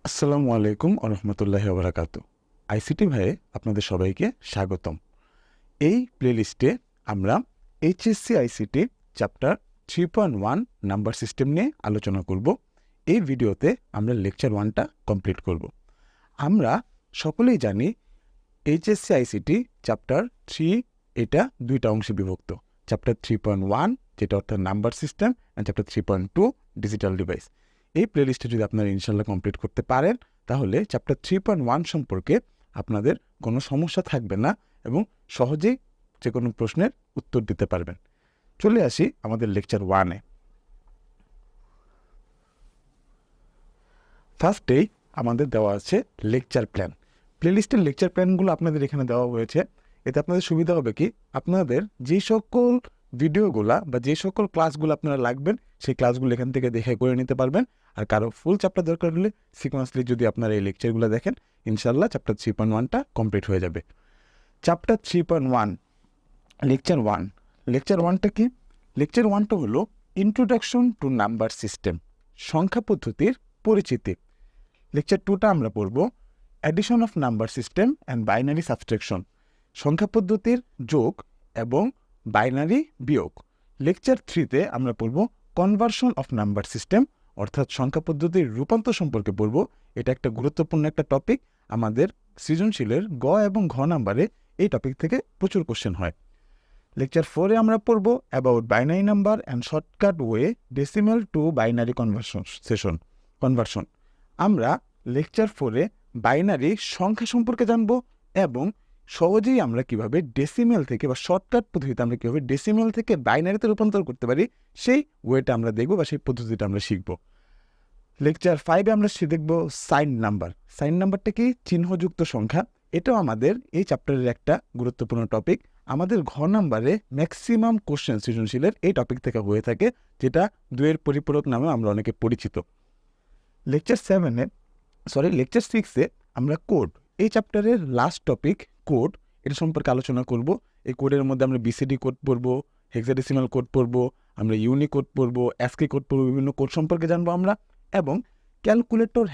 আসসালামু আলাইকুম রহমতুল্লাহি ওবরাকাতু। আইসিটি ভাইয়ে আপনাদের সবাইকে স্বাগতম। এই প্লেলিস্টে আমরা HSC ICT chapter 3.1 number system নিয়ে আলোচনা করব। এই ভিডিওতে আমরা লেকচার 1টা কমপ্লিট করব। আমরা সকলেই জানি এইচএসসি আইসিটি চ্যাপ্টার 3 এটা দুইটা অংশে বিভক্ত। চ্যাপ্টার 3.1 যেটা অর্থাৎ number system and chapter 3.2 digital device. এই প্লেলিস্টে যদি আপনারা ইনশাল্লাহ কমপ্লিট করতে পারেন তাহলে চ্যাপ্টার 3.1 সম্পর্কে আপনাদের কোনো সমস্যা থাকবে না এবং সহজেই যে কোনো প্রশ্নের উত্তর দিতে পারবেন। চলে আসি আমাদের লেকচার 1-এ। ফার্স্টেই আমাদের দেওয়া আছে লেকচার প্ল্যান। প্লেলিস্টের লেকচার প্ল্যানগুলো আপনাদের এখানে দেওয়া হয়েছে। এতে আপনাদের সুবিধা হবে কি, আপনাদের যে সকল ভিডিওগুলা বা যে সকল ক্লাসগুলো আপনারা লাগবেন সেই ক্লাসগুলো এখান থেকে দেখে করে নিতে পারবেন। আর কারো ফুল চ্যাপ্টার দরকার হলে সিকোয়েন্সলি যদি আপনারা এই লেকচারগুলো দেখেন ইনশাল্লাহ চ্যাপ্টার 3.1টা কমপ্লিট হয়ে যাবে। Chapter 3.1 lecture 1। লেকচার 1টা কি? লেকচার 1টা হলো ইন্ট্রোডাকশন টু নাম্বার সিস্টেম, সংখ্যা পদ্ধতির পরিচিতি। লেকচার 2টা আমরা পড়ব addition of number system and binary subtraction, সংখ্যা পদ্ধতির যোগ এবং বাইনারি বিয়োগ। লেকচার 3তে আমরা পড়ব কনভার্সন অফ নাম্বার সিস্টেম, অর্থাৎ সংখ্যা পদ্ধতির রূপান্তর সম্পর্কে পড়ব। এটা একটা গুরুত্বপূর্ণ একটা টপিক, আমাদের সৃজনশীলের গ এবং ঘ নাম্বারে এই টপিক থেকে প্রচুর কোশ্চেন হয়। লেকচার 4-এ আমরা পড়ব about binary number and shortcut way decimal two binary conversion. আমরা লেকচার 4-এ বাইনারি সংখ্যা সম্পর্কে জানব এবং সহজেই আমরা কিভাবে ডেসিমেল থেকে বা শর্টকাট পদ্ধতিতে আমরা কীভাবে ডেসিমেল থেকে বাইনারিতে রূপান্তর করতে পারি সেই ওয়েটা আমরা দেখব বা সেই পদ্ধতিটা আমরা শিখব। লেকচার 5-এ আমরা দেখব সাইন নাম্বার। সাইন নাম্বারটা কি? চিহ্নযুক্ত সংখ্যা। এটাও আমাদের এই চ্যাপ্টারের একটা গুরুত্বপূর্ণ টপিক। আমাদের ঘ নাম্বারে ম্যাক্সিমাম কোশ্চেন সৃজনশীলের এই টপিক থেকে হয়ে থাকে, যেটা দুয়ের পরিপূরক নামে আমরা অনেকে পরিচিত। লেকচার 6-এ আমরা কোড, এই চ্যাপ্টারের লাস্ট টপিক কোড, এটা সম্পর্কে আলোচনা করব। এই কোডের মধ্যে আমরা বিসিডি কোড পড়ব, হেক্সাডেসিমাল কোড পড়ব, আমরা ইউনিকোড পড়ব, অ্যাসকি কোড পড়ব, বিভিন্ন কোড সম্পর্কে জানবো আমরা। এবং ক্যালকুলেটর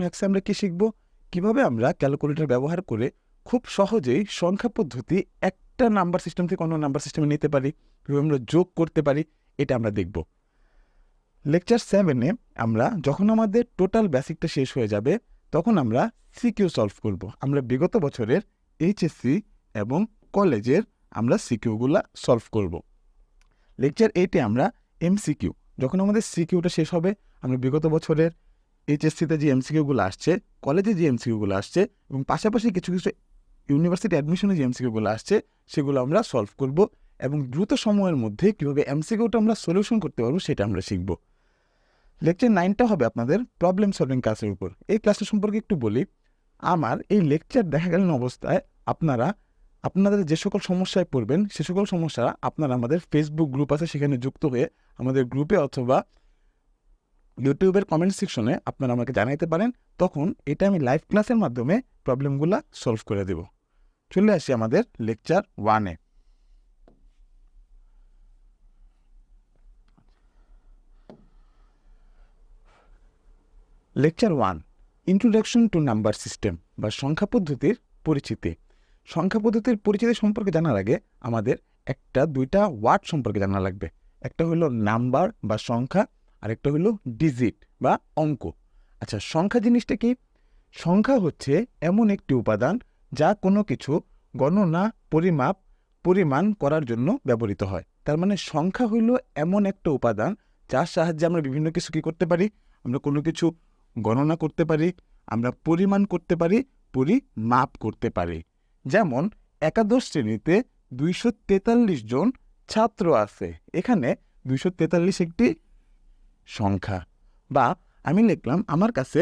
হ্যাক্সে আমরা কি শিখব? কিভাবে আমরা ক্যালকুলেটর ব্যবহার করে খুব সহজেই সংখ্যা পদ্ধতি একটা নাম্বার সিস্টেম থেকে অন্য নাম্বার সিস্টেমে নিতে পারি, কিভাবে আমরা যোগ করতে পারি, এটা আমরা দেখব। লেকচার 7-এ আমরা যখন আমাদের টোটাল বেসিকটা শেষ হয়ে যাবে তখন আমরা সিকিউ সলভ করব। আমরা বিগত বছরের এইচএসসি এবং কলেজের আমরা সিকিউগুলা সলভ করব। লেকচার 8-এ আমরা এমসিকিউ, যখন আমাদের সিকিউটা শেষ হবে আমরা বিগত বছরের এইচএসসিতে যে এমসিকিউগুলো আসছে, কলেজে যে এমসিকিউগুলো আসছে এবং পাশাপাশি কিছু কিছু ইউনিভার্সিটি অ্যাডমিশনে যে এমসিকিউগুলো আসছে সেগুলো আমরা সলভ করব এবং দ্রুত সময়ের মধ্যে কীভাবে এমসিকিউটা আমরা সলিউশন করতে পারবো সেটা আমরা শিখব। লেকচার 9টা হবে আপনাদের প্রবলেম সলভিং ক্লাসের উপর। এই ক্লাসটা সম্পর্কে একটু বলি। আমার এই লেকচার দেখাকালীন অবস্থায় আপনাদের যে সকল সমস্যায় পড়বেন সে সকল সমস্যা আপনারা আমাদের ফেসবুক গ্রুপ আছে সেখানে যুক্ত হয়ে আমাদের গ্রুপে অথবা ইউটিউবের কমেন্ট সেকশনে আপনারা আমাকে জানাইতে পারেন, তখন এটা আমি লাইভ ক্লাসের মাধ্যমে প্রবলেমগুলো সলভ করে দেব। চলে আসি আমাদের লেকচার 1-এ। Lecture 1 introduction to number system বা সংখ্যা পদ্ধতির পরিচিতি। সংখ্যা পদ্ধতির পরিচিতি সম্পর্কে জানার আগে আমাদের দুইটা ওয়ার্ড সম্পর্কে জানা লাগবে। একটা হলো নাম্বার বা সংখ্যা, আর একটা হলো ডিজিট বা অঙ্ক। আচ্ছা, সংখ্যা জিনিসটা কি? সংখ্যা হচ্ছে এমন একটি উপাদান যা কোনো কিছু গণনা, পরিমাণ করার জন্য ব্যবহৃত হয়। তার মানে সংখ্যা হইল এমন একটা উপাদান যার সাহায্যে আমরা বিভিন্ন কিছু কী করতে পারি, আমরা কোনো কিছু গণনা করতে পারি, আমরা পরিমাণ করতে পারি, পরিমাপ করতে পারি। যেমন একাদশ শ্রেণীতে 243 জন ছাত্র আছে, এখানে 243 একটি সংখ্যা। বা আমি লিখলাম আমার কাছে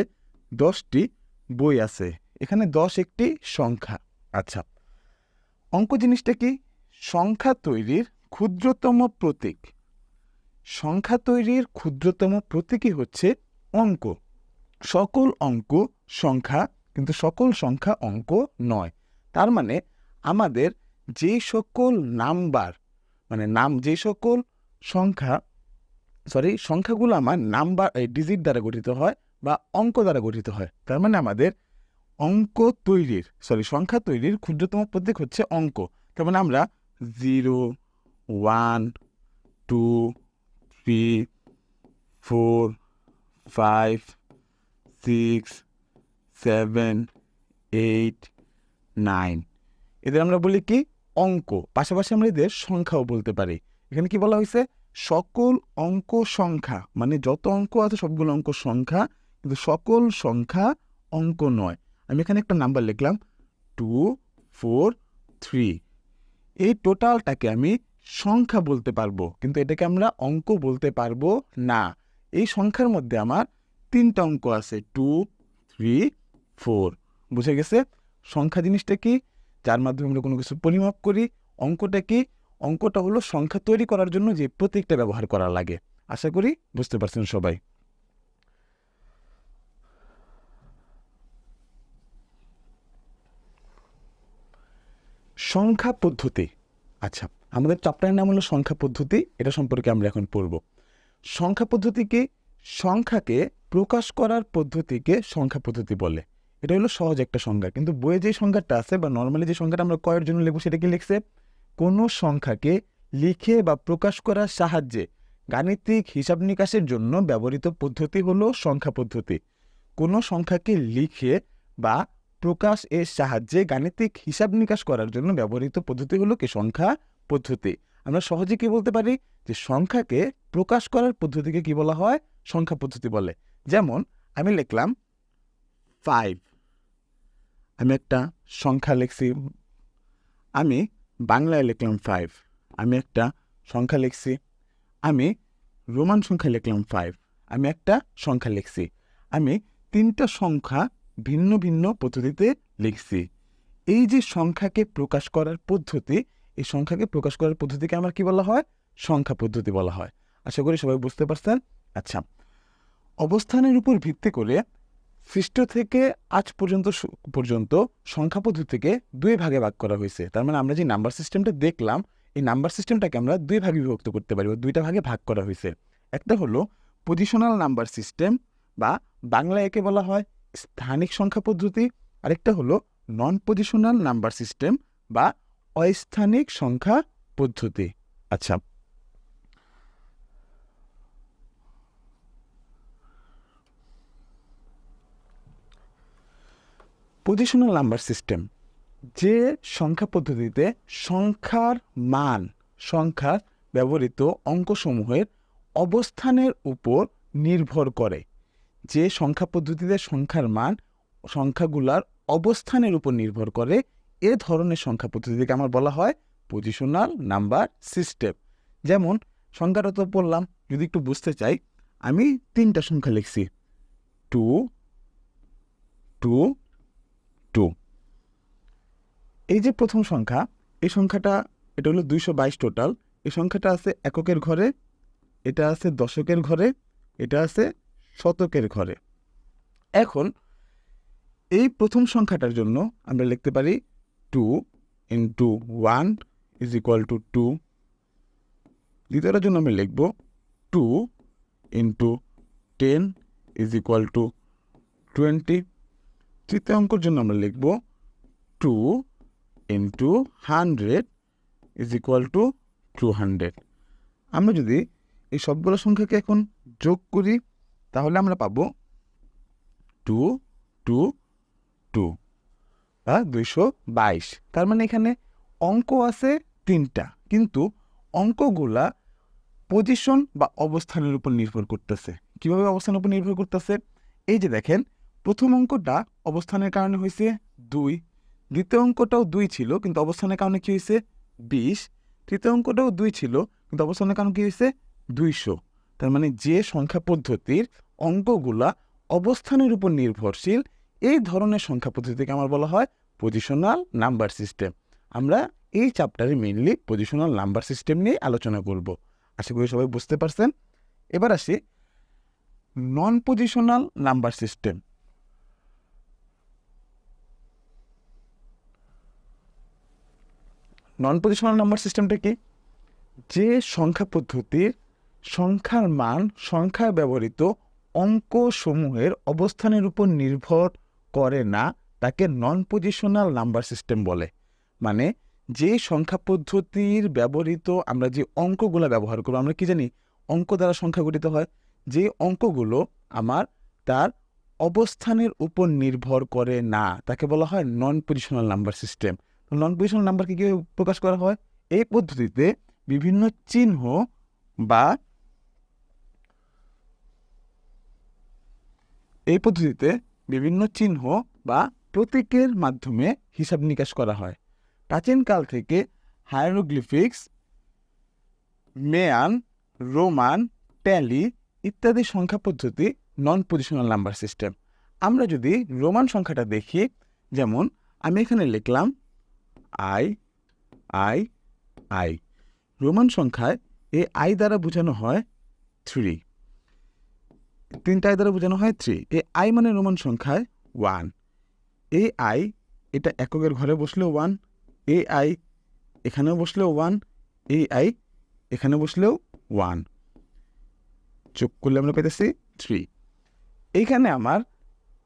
10টি বই আছে, এখানে 10 একটি সংখ্যা। আচ্ছা, অঙ্ক জিনিসটা কি? সংখ্যা তৈরির ক্ষুদ্রতম প্রতীক। সংখ্যা তৈরির ক্ষুদ্রতম প্রতীকই হচ্ছে অঙ্ক। সকল অঙ্ক সংখ্যা, কিন্তু সকল সংখ্যা অঙ্ক নয়। তার মানে আমাদের যে সকল যে সকল সংখ্যাগুলো আমার ডিজিট দ্বারা গঠিত হয় বা অঙ্ক দ্বারা গঠিত হয়। তার মানে আমাদের সংখ্যা তৈরির ক্ষুদ্রতম প্রতীক হচ্ছে অঙ্ক। তার মানে আমরা 0, 1, 2, 3, 4, 5, 6, 7, 8, 9 এদের আমরা বলি কি অঙ্ক। পাশাপাশি আমরা এদের সংখ্যাও বলতে পারি। এখানে কি বলা হয়েছে সকল অঙ্ক সংখ্যা, মানে যত অঙ্ক আছে সবগুলো অঙ্ক সংখ্যা, কিন্তু সকল সংখ্যা অঙ্ক নয়। আমি এখানে একটা নাম্বার লিখলাম 2, 4, 3। এই টোটালটাকে আমি সংখ্যা বলতে পারবো, কিন্তু এটাকে আমরা অঙ্ক বলতে পারবো না। এই সংখ্যার মধ্যে আমার 3টা অঙ্ক আছে 2, 3, 4। বুঝে গেছে? সংখ্যা জিনিসটা কি, যার মাধ্যমে আমরা কোনো কিছু পরিমাপ করি। অঙ্কটা কি, অঙ্কটা হলো সংখ্যা তৈরি করার জন্য যে প্রতীকটা ব্যবহার করা লাগে। আশা করি বুঝতে পারছেন সবাই। সংখ্যা পদ্ধতি। আচ্ছা, আমাদের চ্যাপ্টারের নাম হলো সংখ্যা পদ্ধতি। এটা সম্পর্কে আমরা এখন পড়ব। সংখ্যা পদ্ধতিকে, সংখ্যাকে প্রকাশ করার পদ্ধতিকে সংখ্যা পদ্ধতি বলে। এটা হলো সহজ একটা সংজ্ঞা, কিন্তু বইয়ে যে সংজ্ঞাটা আছে বা নর্মালি যে সংজ্ঞাটা আমরা কয়ের জন্য লিখবো সেটা কি লিখছে, কোনো সংখ্যাকে লিখে বা প্রকাশ করার সাহায্যে গাণিতিক হিসাব নিকাশের জন্য ব্যবহৃত পদ্ধতি হলো সংখ্যা পদ্ধতি। কোনো সংখ্যাকে লিখে বা প্রকাশ এর সাহায্যে গাণিতিক হিসাব নিকাশ করার জন্য ব্যবহৃত পদ্ধতি হলো কি সংখ্যা পদ্ধতি। আমরা সহজে কি বলতে পারি যে সংখ্যাকে প্রকাশ করার পদ্ধতিকে কি বলা হয়, সংখ্যা পদ্ধতি বলে। যেমন আমি লিখলাম 5, আমি একটা সংখ্যা লিখছি, আমি বাংলায় লিখলাম 5, আমি একটা সংখ্যা লিখছি। আমি রোমান সংখ্যা লিখলাম 5, আমি একটা সংখ্যা লিখছি। আমি 3টা সংখ্যা ভিন্ন ভিন্ন পদ্ধতিতে লিখছি। এই যে সংখ্যাকে প্রকাশ করার পদ্ধতি, এই সংখ্যাকে প্রকাশ করার পদ্ধতিকে আমার কি বলা হয়, সংখ্যা পদ্ধতি বলা হয়। আশা করি সবাই বুঝতে পারছেন। আচ্ছা, অবস্থানের উপর ভিত্তি করে সৃষ্ট থেকে আজ পর্যন্ত সংখ্যা পদ্ধতিকে 2 ভাগে ভাগ করা হয়েছে। তার মানে আমরা যে নাম্বার সিস্টেমটা দেখলাম, এই নাম্বার সিস্টেমটাকে আমরা 2 ভাগে বিভক্ত করতে পারি, বা 2টা ভাগে ভাগ করা হয়েছে। একটা হলো পজিশনাল নাম্বার সিস্টেম, বা বাংলায় একে বলা হয় স্থানিক সংখ্যা পদ্ধতি। আরেকটা হলো নন পজিশনাল নাম্বার সিস্টেম, বা অস্থানিক সংখ্যা পদ্ধতি। আচ্ছা, পজিশনাল নাম্বার সিস্টেম, যে সংখ্যা পদ্ধতিতে সংখ্যার মান, সংখ্যার ব্যবহৃত অঙ্কসমূহের অবস্থানের উপর নির্ভর করে। যে সংখ্যা পদ্ধতিতে সংখ্যার মান সংখ্যাগুলার অবস্থানের উপর নির্ভর করে, এ ধরনের সংখ্যা পদ্ধতিকে আমার বলা হয় পজিশনাল নাম্বার সিস্টেম। যেমন সংখ্যাটা তো বললাম, যদি একটু বুঝতে চাই, আমি 3টা সংখ্যা লিখছি 2, 2, 2। এই যে প্রথম সংখ্যা, এই সংখ্যাটা, এটা হলো 222 টোটাল। এই সংখ্যাটা আছে এককের ঘরে, এটা আছে দশকের ঘরে, এটা আছে শতকের ঘরে। এখন এই প্রথম সংখ্যাটার জন্য আমরা লিখতে পারি 2 × 1 = 2। দ্বিতীয়টার জন্য আমরা লিখব 2 × 10 = 20। তৃতীয় অঙ্কের জন্য আমরা লিখব 2 × 100 = 200। আমরা যদি এই সবগুলো সংখ্যাকে এখন যোগ করি, তাহলে আমরা পাবো 2, 2, 2 বা 222। তার মানে এখানে অঙ্ক আছে 3টা, কিন্তু অঙ্কগুলা পজিশন বা অবস্থানের উপর নির্ভর করতেছে। কিভাবে অবস্থানের উপর নির্ভর করতেছে? এই যে দেখেন, প্রথম অঙ্কটা অবস্থানের কারণে হয়েছে 2, দ্বিতীয় অঙ্কটাও 2 ছিল, কিন্তু অবস্থানের কারণে কি হয়েছে 20, তৃতীয় অঙ্কটাও 2 ছিল, কিন্তু অবস্থানের কারণে কি হয়েছে 200। তার মানে যে সংখ্যা পদ্ধতির অঙ্কগুলা অবস্থানের উপর নির্ভরশীল, এই ধরনের সংখ্যা পদ্ধতিকে আমার বলা হয় পজিশনাল নাম্বার সিস্টেম। আমরা এই চ্যাপ্টারে মেইনলি পজিশনাল নাম্বার সিস্টেম নিয়ে আলোচনা করব। আশা করি সবাই বুঝতে পারছেন। এবার আসি নন positional number system. Non positional number সিস্টেমটা কি? যে সংখ্যা পদ্ধতির সংখ্যার মান সংখ্যায় ব্যবহৃত অঙ্কসমূহের অবস্থানের উপর নির্ভর করে না তাকে নন পজিশনাল নাম্বার সিস্টেম বলে। মানে যে সংখ্যা পদ্ধতির ব্যবহৃত আমরা যে অঙ্কগুলো ব্যবহার করব, আমরা কি জানি অঙ্ক দ্বারা সংখ্যা গঠিত হয়, যে অঙ্কগুলো আমার তার অবস্থানের উপর নির্ভর করে না তাকে বলা হয় non positional number system. Non positional নাম্বারকে কীভাবে প্রকাশ করা হয়? এই পদ্ধতিতে বিভিন্ন চিহ্ন বা প্রতীকের মাধ্যমে হিসাব নিকাশ করা হয়। প্রাচীনকাল থেকে হায়ারোগ্লিফিক্স, মেয়ান, রোমান, ট্যালি ইত্যাদি সংখ্যা পদ্ধতি নন পজিশনাল নাম্বার সিস্টেম। আমরা যদি রোমান সংখ্যাটা দেখি, যেমন আমি এখানে লিখলাম আই আই আই। রোমান সংখ্যায় এই আই দ্বারা বোঝানো হয় 3, তিনটা আই দ্বারা বোঝানো হয় 3। এই আই মানে রোমান সংখ্যায় 1। এই আই এটা এককের ঘরে বসলেও 1, এই আই এখানেও বসলেও 1, এই আই এখানে বসলেও 1, যোগ করলে আমরা পেতেছি 3। এইখানে আমার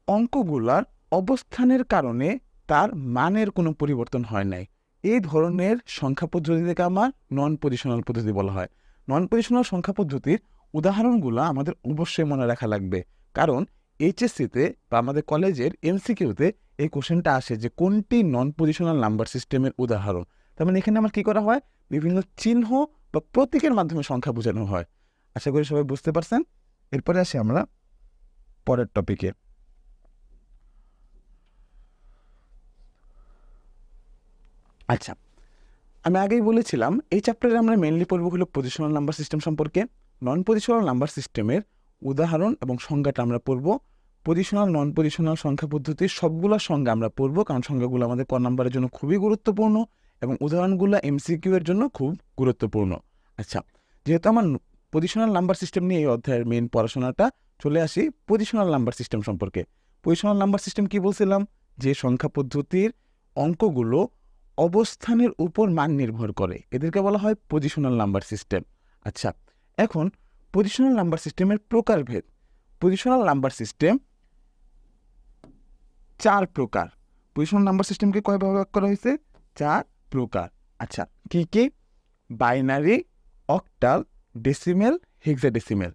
অঙ্কগুলার অবস্থানের কারণে তার মানের কোনো পরিবর্তন হয় নাই। এই ধরনের সংখ্যা পদ্ধতিকে আমার নন পজিশনাল পদ্ধতি বলা হয়। নন পজিশনাল সংখ্যা পদ্ধতির উদাহরণগুলো আমাদের অবশ্যই মনে রাখা লাগবে, কারণ এইচএসসিতে বা আমাদের কলেজের এমসিকিউতে এই কোশ্চেনটা আসে যে কোনটি নন পজিশনাল নাম্বার সিস্টেমের উদাহরণ। তার মানে এখানে আমার কী করা হয়, বিভিন্ন চিহ্ন বা প্রতীকের মাধ্যমে সংখ্যা বোঝানো হয়। আশা করি সবাই বুঝতে পারছেন। এরপরে আসি আমরা পরের টপিকে। আচ্ছা, আমি আগেই বলেছিলাম এই চ্যাপ্টারে আমরা মেনলি পড়ব হলো পজিশনাল নাম্বার সিস্টেম সম্পর্কে। নন পজিশনাল নাম্বার সিস্টেমের উদাহরণ এবং সংজ্ঞাটা আমরা পড়ব। পজিশনাল নন পজিশনাল সংখ্যা পদ্ধতির সবগুলো সংজ্ঞা আমরা পড়ব, কারণ সংজ্ঞাগুলো আমাদের ক নাম্বারের জন্য খুবই গুরুত্বপূর্ণ এবং উদাহরণগুলো এমসিকিউ এর জন্য খুব গুরুত্বপূর্ণ। আচ্ছা, যেহেতু আমার পজিশনাল নাম্বার সিস্টেম নিয়ে এই অধ্যায়ের মেন পড়াশোনাটা, চলে আসি পজিশনাল নাম্বার সিস্টেম সম্পর্কে। পজিশনাল নাম্বার সিস্টেম কি বলছিলাম? যে সংখ্যা পদ্ধতির অঙ্কগুলো অবস্থানের উপর মান নির্ভর করে, এদেরকে বলা হয় পজিশনাল নাম্বার সিস্টেম। আচ্ছা, এখন পজিশনাল নাম্বার সিস্টেমের প্রকারভেদ। পজিশনাল নাম্বার সিস্টেম 4 প্রকার। পজিশনাল নাম্বার সিস্টেমকে কয় ভাগ করা হয়েছে? 4 প্রকার। আচ্ছা, কি কি? Binary, octal, decimal, hexadecimal.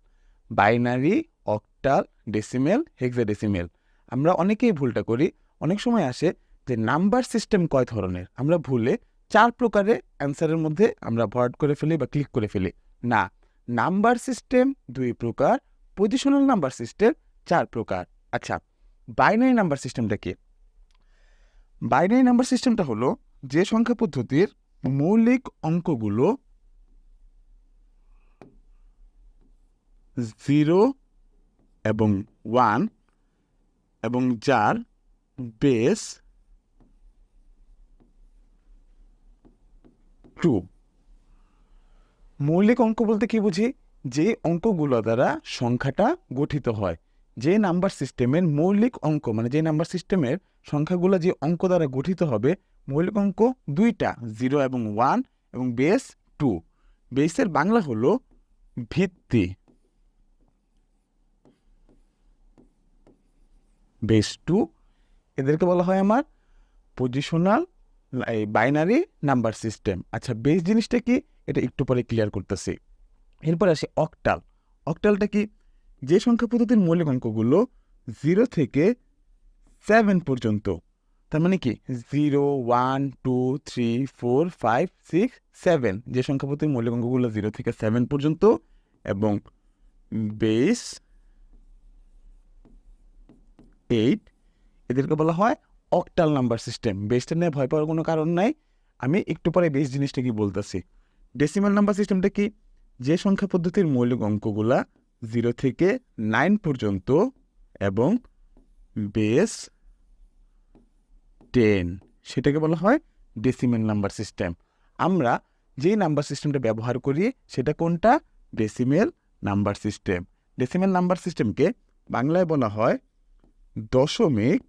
Binary, octal, decimal, hexadecimal. আমরা অনেকেই ভুলটা করি, অনেক সময় আসে যে নাম্বার সিস্টেম কয় ধরনের, আমরা ভুলে 4 প্রকারে অ্যান্সারের মধ্যে আমরা ভর্ট করে ফেলি বা ক্লিক করে ফেলি। না, নাম্বার সিস্টেম 2 প্রকার, পজিশনাল নাম্বার সিস্টেম 4 প্রকার। আচ্ছা, বাইনারি নাম্বার সিস্টেমটা কি? বাইনারি নাম্বার সিস্টেমটা হলো যে সংখ্যা পদ্ধতির মৌলিক অঙ্কগুলো 0 এবং 1 এবং যার বেস 2। মৌলিক অঙ্ক বলতে কি বুঝি? যে অঙ্কগুলো দ্বারা সংখ্যাটা গঠিত হয়। যে নাম্বার সিস্টেমের মৌলিক অঙ্ক, মানে যে নাম্বার সিস্টেমের সংখ্যাগুলো যে অঙ্ক দ্বারা গঠিত হবে, মৌলিক অঙ্ক 2টা, 0 এবং 1 এবং বেস 2। বেসের বাংলা হলো ভিত্তি, বেস 2। এদেরকে বলা হয় আমার পজিশনাল বাইনারি নাম্বার সিস্টেম। আচ্ছা, বেস জিনিসটা কি এটা একটু পরে ক্লিয়ার করতেছি। এরপরে আসি অক্টাল। অক্টালটা কি? যে সংখ্যা পদ্ধতির মৌলিক অঙ্কগুলো 0 থেকে 7 পর্যন্ত। তার মানে কি 0, 1, 2, 3, 4, 5, 6, 7, যে সংখ্যা পদ্ধতির মৌলিক অঙ্কগুলো 0 থেকে 7 পর্যন্ত এবং বেস 8, এদেরকে বলা হয় অক্টাল নাম্বার সিস্টেম। বেসটা নিয়ে ভয় পাওয়ার কোনো কারণ নাই, আমি একটু পরে বেস জিনিসটা কি বলতেছি। ডেসিমাল নাম্বার সিস্টেমটা কি? যে সংখ্যা পদ্ধতির মৌলিক অঙ্কগুলা 0 থেকে 9 পর্যন্ত এবং বেস 10, সেটাকে বলা হয় ডেসিমাল নাম্বার সিস্টেম। আমরা যেই নাম্বার সিস্টেমটা ব্যবহার করি সেটা কোনটা? Decimal number system. Decimal number সিস্টেমকে বাংলায় বলা হয় দশমিক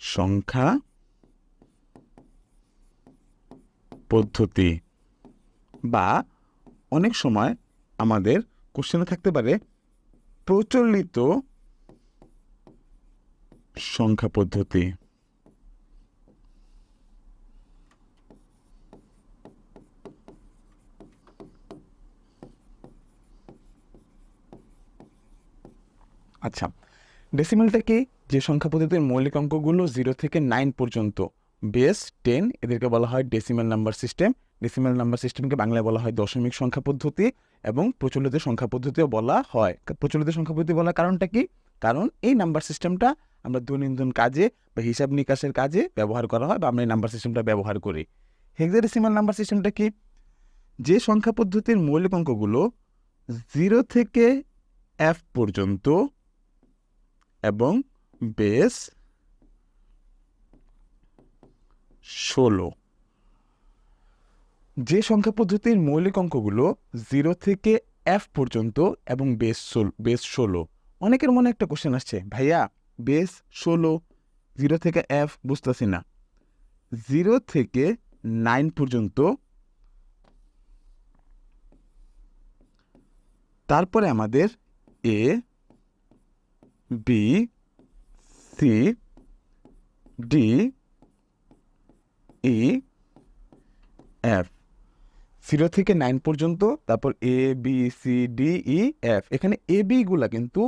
সংখ্যা পদ্ধতি, বা অনেক সময় আমাদের কোশ্চেনে থাকতে পারে প্রচলিত সংখ্যা পদ্ধতি। আচ্ছা, ডেসিমেলটা কি? যে সংখ্যা পদ্ধতির মৌলিক অঙ্কগুলো 0 থেকে 9 পর্যন্ত, বেস 10, এদেরকে বলা হয় decimal number system. Decimal number সিস্টেমকে বাংলায় বলা হয় দশমিক সংখ্যা পদ্ধতি, এবং প্রচলিত সংখ্যা পদ্ধতিও বলা হয়। প্রচলিত সংখ্যা পদ্ধতি বলার কারণটা কি? কারণ এই নাম্বার সিস্টেমটা আমরা দৈনন্দিন কাজে বা হিসাব নিকাশের কাজে ব্যবহার করা হয়, বা আমরা এই নাম্বার সিস্টেমটা ব্যবহার করি। হেক্সাডেসিমাল নাম্বার সিস্টেমটা কি? যে সংখ্যা পদ্ধতির মৌলিক অঙ্কগুলো 0 থেকে f পর্যন্ত এবং বেস 16। যে সংখ্যা পদ্ধতির মৌলিক অঙ্কগুলো 0 থেকে f পর্যন্ত এবং বেস 16। অনেকের মনে একটা কোশ্চেন আসছে, ভাইয়া বেস 16, 0 থেকে f বুঝতেছি না। 0 থেকে 9 পর্যন্ত, তারপরে আমাদের a b c d e f। 0 থেকে 9 পর্যন্ত, তারপর a b c d e f। এখানে a b গুলা কিন্তু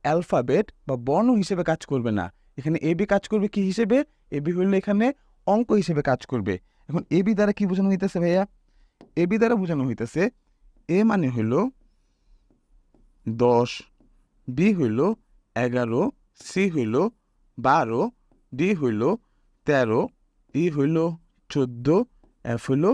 অ্যালফাবেট বা বর্ণ হিসেবে কাজ করবে না। এখানে a b কাজ করবে কি হিসেবে? a b হইলে এখানে অঙ্ক হিসেবে কাজ করবে। এখন a b দ্বারা কি বোঝানো হইতেছে ভাইয়া? a b দ্বারা বোঝানো হইতেছে a মানে হইল 10, b হইল 11, c হইল 12, d হইল 13, e হইল 14, f হইল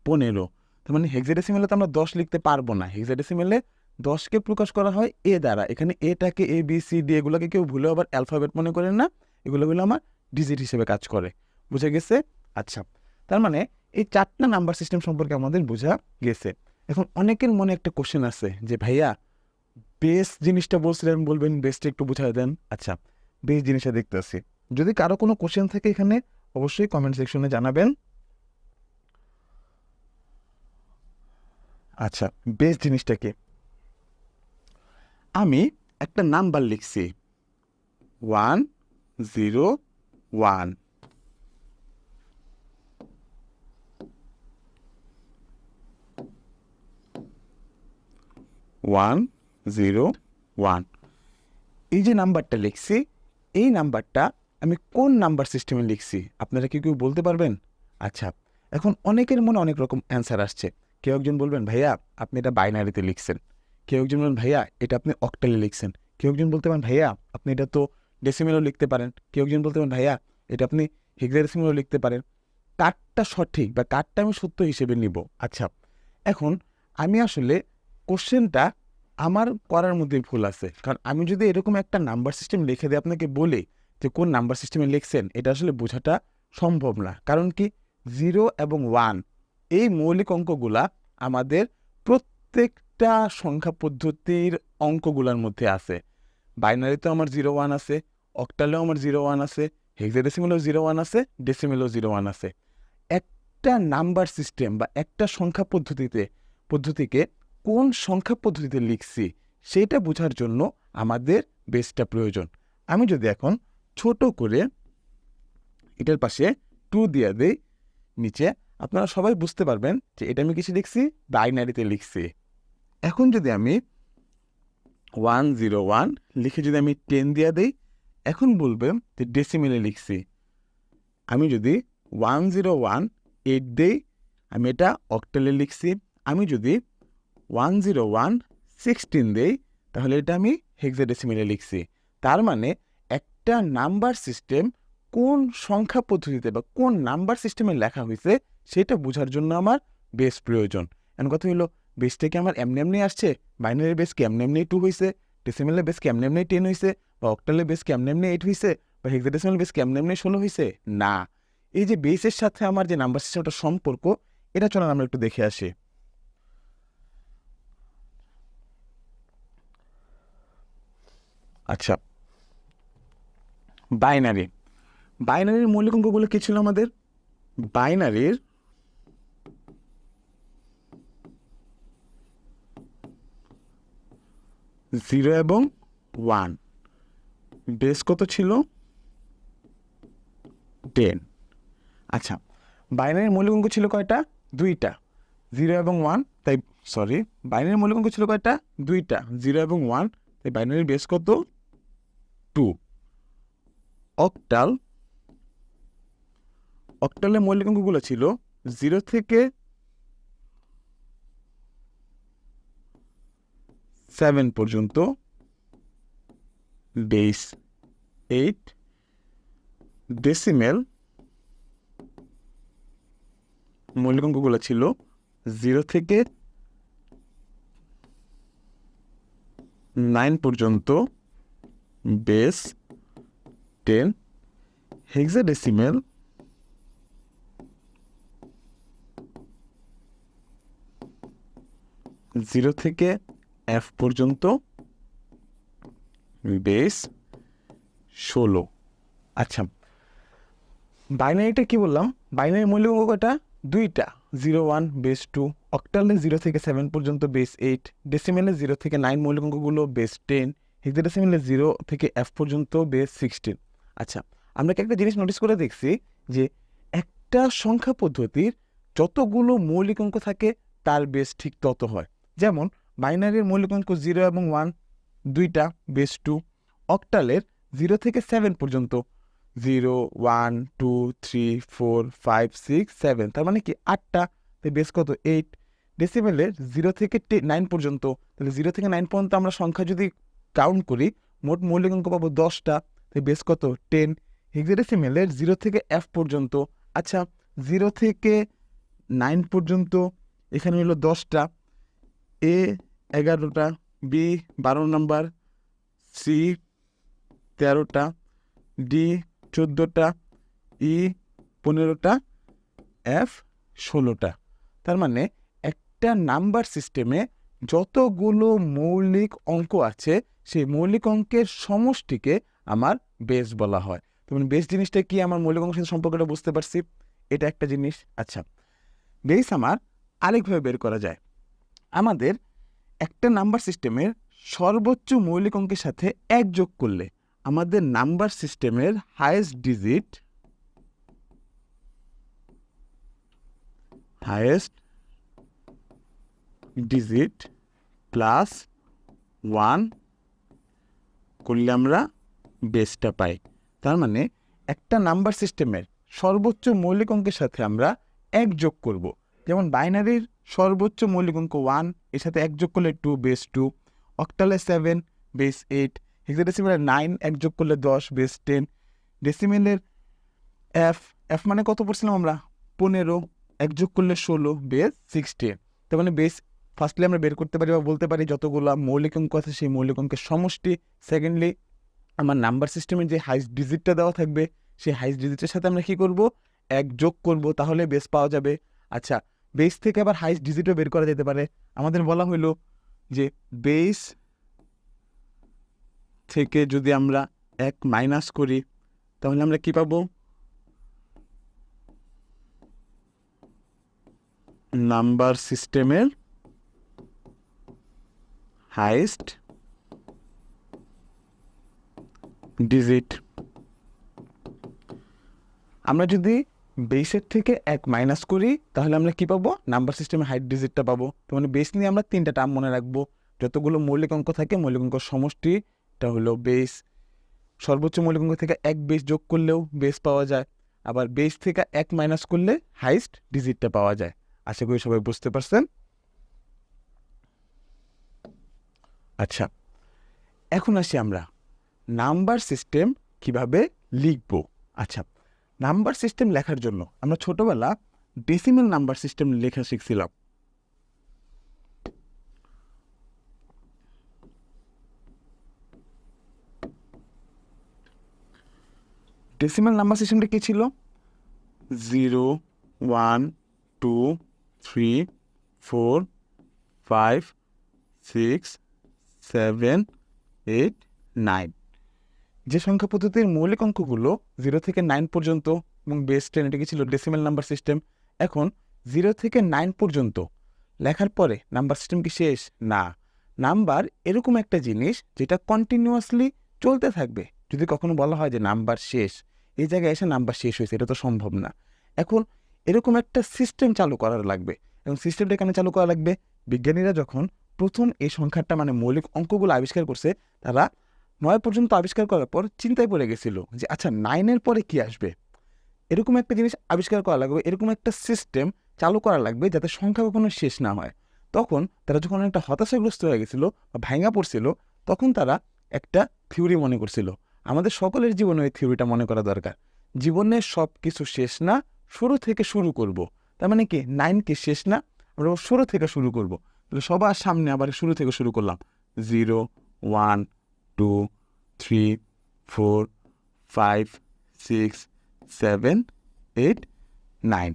15। তার মানে হেক্সাডেসিমেলে তো আমরা 10 লিখতে পারবো না। হেক্সাডেসিমেলে 10কে প্রকাশ করা হয় এ দ্বারা। এখানে এটাকে এ বি সি ডি এগুলোকে কেউ ভুলে আবার অ্যালফাবেট মনে করেন না, এগুলো হলো আমার ডিজিট হিসেবে কাজ করে। বুঝে গেছে? আচ্ছা, তার মানে এই 4টা নাম্বার সিস্টেম সম্পর্কে আমাদের বোঝা গেছে। এখন অনেকের মনে একটা কোশ্চেন আছে যে ভাইয়া বেস জিনিসটা বলছিলেন, বলবেন বেসটা একটু বুঝাই দেন। আচ্ছা, বেস জিনিসটা দেখতে আসি। যদি কারো কোনো কোশ্চেন থাকে এখানে অবশ্যই কমেন্ট সেকশনে জানাবেন। আচ্ছা, বেস জিনিসটা কি? আমি একটা নাম্বার লিখছি 101। 101, এই যে নাম্বারটা লিখছি, এই নাম্বারটা আমি কোন নাম্বার সিস্টেমে লিখছি আপনারা কি কেউ বলতে পারবেন? আচ্ছা, এখন অনেকের মনে অনেক রকম অ্যান্সার আসছে। কেউ একজন বলবেন ভাইয়া আপনি এটা বাইনারিতে লিখছেন, কেউ একজন বলবেন ভাইয়া এটা আপনি অক্টালে লিখছেন, কেউ একজন বলতে পারেন ভাইয়া আপনি এটা তো ডেসিমেলও লিখতে পারেন, কেউ একজন বলতে পারেন ভাইয়া এটা আপনি হেক্সাডেসিমেলও লিখতে পারেন। কারটা সঠিক বা কারটা আমি সত্য হিসেবে নিব? আচ্ছা, এখন আমি আসলে কোশ্চেনটা আমার করার মধ্যে ভুল আছে, কারণ আমি যদি এরকম একটা নাম্বার সিস্টেম লিখে দিই আপনাকে বলি যে কোন নাম্বার সিস্টেমে লিখছেন, এটা আসলে বোঝাটা সম্ভব না। কারণ কি, 0 এবং 1 এই মৌলিক অঙ্কগুলা আমাদের প্রত্যেকটা সংখ্যা পদ্ধতির অঙ্কগুলোর মধ্যে আছে। বাইনারিতেও আমার 0-1 আছে, অক্টালেও আমার 0-1 আছে, হেক্সাডেসিমেলেও 0-1 আছে, ডেসিমেলেও 0-1 আছে। একটা নাম্বার সিস্টেম বা একটা সংখ্যা পদ্ধতিকে কোন সংখ্যা পদ্ধতিতে লিখছি সেটা বোঝার জন্য আমাদের বেসটা প্রয়োজন। আমি যদি এখন ছোট করে এটার পাশে 2 দিয়ে দেই নিচে, আপনারা সবাই বুঝতে পারবেন যে এটা আমি কিসে লিখছি? বাইনারিতে লিখছি। এখন যদি আমি 101 লিখে যদি আমি 10 দিয়ে দেই, এখন বলবেন যে ডেসিমেলে লিখছি। আমি যদি 101.8 দেই, আমি এটা অক্টালে লিখছি। আমি যদি 101.16 দেই, তাহলে এটা আমি হেক্সাডেসিমেলে লিখছি। তার মানে একটা নাম্বার সিস্টেম কোন সংখ্যা পদ্ধতিতে বা কোন নাম্বার সিস্টেমে লেখা হয়েছে সেটা বোঝার জন্য আমার বেস প্রয়োজন। এমন কথা হলো, বেসটা কি আমার এমনি এমনি আসছে? বাইনারি বেস কি এমনি এমনি 2 হয়েছে? ডেসিমেলের বেস কি এমনি এমনি 10 হয়েছে? বা অক্টালের বেস কি এমনি এমনি 8 হয়েছে? বা হেক্সাডেসিমেল বেস কি এমনি এমনি 16 হয়েছে? না, এই যে বেসের সাথে আমার যে নাম্বার সিস্টেমটা সম্পর্ক, এটা চলেন আমরা একটু দেখে আসি। আচ্ছা, বাইনারির মৌলিক অঙ্কগুলো কি ছিল আমাদের? বাইনারির 0 এবং 1, বেস কত ছিল? 10। আচ্ছা, বাইনারির মৌলিক অঙ্ক ছিল কয়টা? 2টা, 0 এবং 1, তাই বাইনারির মৌলিক অঙ্ক ছিল কয়টা? 2টা, 0 এবং 1, তাই বাইনারির বেস কত? 2। অক্টালের মৌলিক অঙ্কগুলো ছিল 0 থেকে 7 পর্যন্ত, বেস 8। ডেসিমেল মৌলিক অঙ্কগুলো ছিল 0 থেকে 9 পর্যন্ত, বেস 10। হেক্সাডেসিমেল জিরো থেকে F পর্যন্ত, বেস 16। আচ্ছা, বাইনারিটা কি বললাম? বাইনারি মৌলিক অঙ্ক কয়টা? 2টা, 0 1, বেস 2। অক্টালে 0 থেকে 7 পর্যন্ত, বেস 8। ডেসিমেলে 0 থেকে 9 মৌলিক অঙ্কগুলো, বেস 10। হেক্সাডেসিমেলে 0 থেকে F পর্যন্ত, বেস 16। আচ্ছা, আমরা কি একটা জিনিস নোটিস করে দেখছি যে একটা সংখ্যা পদ্ধতির যতগুলো মৌলিক অঙ্ক থাকে তার বেস ঠিক তত হয়। যেমন বাইনারির মৌলিক অঙ্ক 0 এবং 1, 2টা, বেস 2। অক্টালের 0 থেকে 7 পর্যন্ত, 0 1 2 3 4 5 6 7, তার মানে কি 8টা, তাই বেস কত? 8। ডেসিমেলের 0 থেকে 9 পর্যন্ত, তাহলে 0 থেকে 9 পর্যন্ত আমরা সংখ্যা যদি কাউন্ট করি মোট মৌলিক অঙ্ক পাবো 10টা, তাই বেস কত? 10। হেক্সাডেসিমেলের 0 থেকে F পর্যন্ত, আচ্ছা 0 থেকে 9 পর্যন্ত এখানে হলো 10টা, A 11টা, B 12 number, C 13টা, D 14টা, E 15টা, F 16টা। তার মানে একটা নাম্বার সিস্টেমে যতগুলো মৌলিক অঙ্ক আছে সেই মৌলিক অঙ্কের সমষ্টিকে আমার বেস বলা হয়। তো মানে বেস জিনিসটা কি, আমার মৌলিক অঙ্কের সাথে সম্পর্কটা বুঝতে পারছি, এটা একটা জিনিস। আচ্ছা, বেস আমার আরেকভাবে বের করা যায়। আমাদের একটা নাম্বার সিস্টেমের সর্বোচ্চ মৌলিক অঙ্কের সাথে 1 যোগ করলে আমাদের নাম্বার সিস্টেমের হাইয়েস্ট ডিজিট প্লাস 1 করলে আমরা বেসটা পাই। তার মানে একটা নাম্বার সিস্টেমের সর্বোচ্চ মৌলিক অঙ্কের সাথে আমরা 1 যোগ করব। যেমন বাইনারির সর্বোচ্চ মৌলিক অঙ্ক 1, এর সাথে 1 যোগ করলে 2, বেস 2। অক্টালে 7, বেস 8। হেক্সাডেসিমেলের 9, 1 যোগ করলে 10, বেস 10। ডেসিমেলের F মানে কত পড়ছিলাম আমরা? 15, 1 যোগ করলে 16, বেস 16। তার মানে বেস ফার্স্টলি আমরা বের করতে পারি বা বলতে পারি যতগুলো মৌলিক অঙ্ক আছে সেই মৌলিক অঙ্কের সমষ্টি। সেকেন্ডলি আমার নাম্বার সিস্টেমের যে হাইস্ট ডিজিটটা দেওয়া থাকবে সেই হাইস্ট ডিজিটের সাথে আমরা কি করব? 1 যোগ করব, তাহলে বেস পাওয়া যাবে। আচ্ছা, বেস থেকে আবার হাইস্ট ডিজিটও বের করা যেতে পারে। আমাদের বলা হলো যে বেস থেকে যদি আমরা 1 মাইনাস করি তাহলে আমরা কি পাবো? নাম্বার সিস্টেমের হাইয়েস্ট ডিজিট। আমরা যদি বেসের থেকে 1 মাইনাস করি তাহলে আমরা কি পাবো? নাম্বার সিস্টেমের হাইয়েস্ট ডিজিটটা পাবো। তো মানে বেস নিয়ে আমরা 3টা টার্ম মনে রাখবো। যতগুলো মৌলিক অঙ্ক থাকে মৌলিক অঙ্ক সমষ্টিটা হলো বেস। সর্বোচ্চ মৌলিক অঙ্ক থেকে 1 বেস যোগ করলেও বেস পাওয়া যায়, আবার বেস থেকে 1 মাইনাস করলে হাইয়েস্ট ডিজিটটা পাওয়া যায়। আশা করি সবাই বুঝতে পারছেন। আচ্ছা, এখন আসি আমরা নাম্বার সিস্টেম কিভাবে লিখব। আচ্ছা, নাম্বার সিস্টেম লেখার জন্য আমরা ছোটবেলা ডেসিমেল নাম্বার সিস্টেম লেখা শিখছিলাম। ডেসিমেল নাম্বার সিস্টেমটা কি ছিল? 0 1 2 3 4 5 6 7 8 9। যে সংখ্যা পদ্ধতির মৌলিক অঙ্কগুলো 0 থেকে 9 পর্যন্ত এবং বেস 10, এটা কি ছিল? Decimal number system. এখন 0 থেকে 9 পর্যন্ত লেখার পরে নাম্বার সিস্টেম কি শেষ? না, নাম্বার এরকম একটা জিনিস যেটা কন্টিনিউয়াসলি চলতে থাকবে। যদি কখনো বলা হয় যে নাম্বার শেষ, এই জায়গায় এসে নাম্বার শেষ হয়েছে, এটা তো সম্ভব না। এখন এরকম একটা সিস্টেম চালু করার লাগবে। এবং সিস্টেমটা কেন চালু করা লাগবে? বিজ্ঞানীরা যখন প্রথম এই সংখ্যাটা মানে মৌলিক অঙ্কগুলো আবিষ্কার করছে, তারা 9 পর্যন্ত আবিষ্কার করার পর চিন্তায় পড়ে গেছিল যে আচ্ছা 9-এর পরে কি আসবে। এরকম একটা জিনিস আবিষ্কার করা লাগবে, এরকম একটা সিস্টেম চালু করা লাগবে যাতে সংখ্যা কখনো শেষ না হয়। তখন তারা যখন একটা হতাশাগ্রস্ত হয়ে গেছিলো বা ভাঙা পড়ছিল, তখন তারা একটা থিওরি মনে করছিল। আমাদের সকলের জীবনে ওই থিওরিটা মনে করা দরকার। জীবনে সব কিছু শেষ না, শুরু থেকে শুরু করব। তার মানে কি 9 কি শেষ না, আমরা শুরু থেকে শুরু করব। তাহলে সবার সামনে আবার শুরু থেকে শুরু করলাম। 0 1 2 3 4 5 6 7 8 9।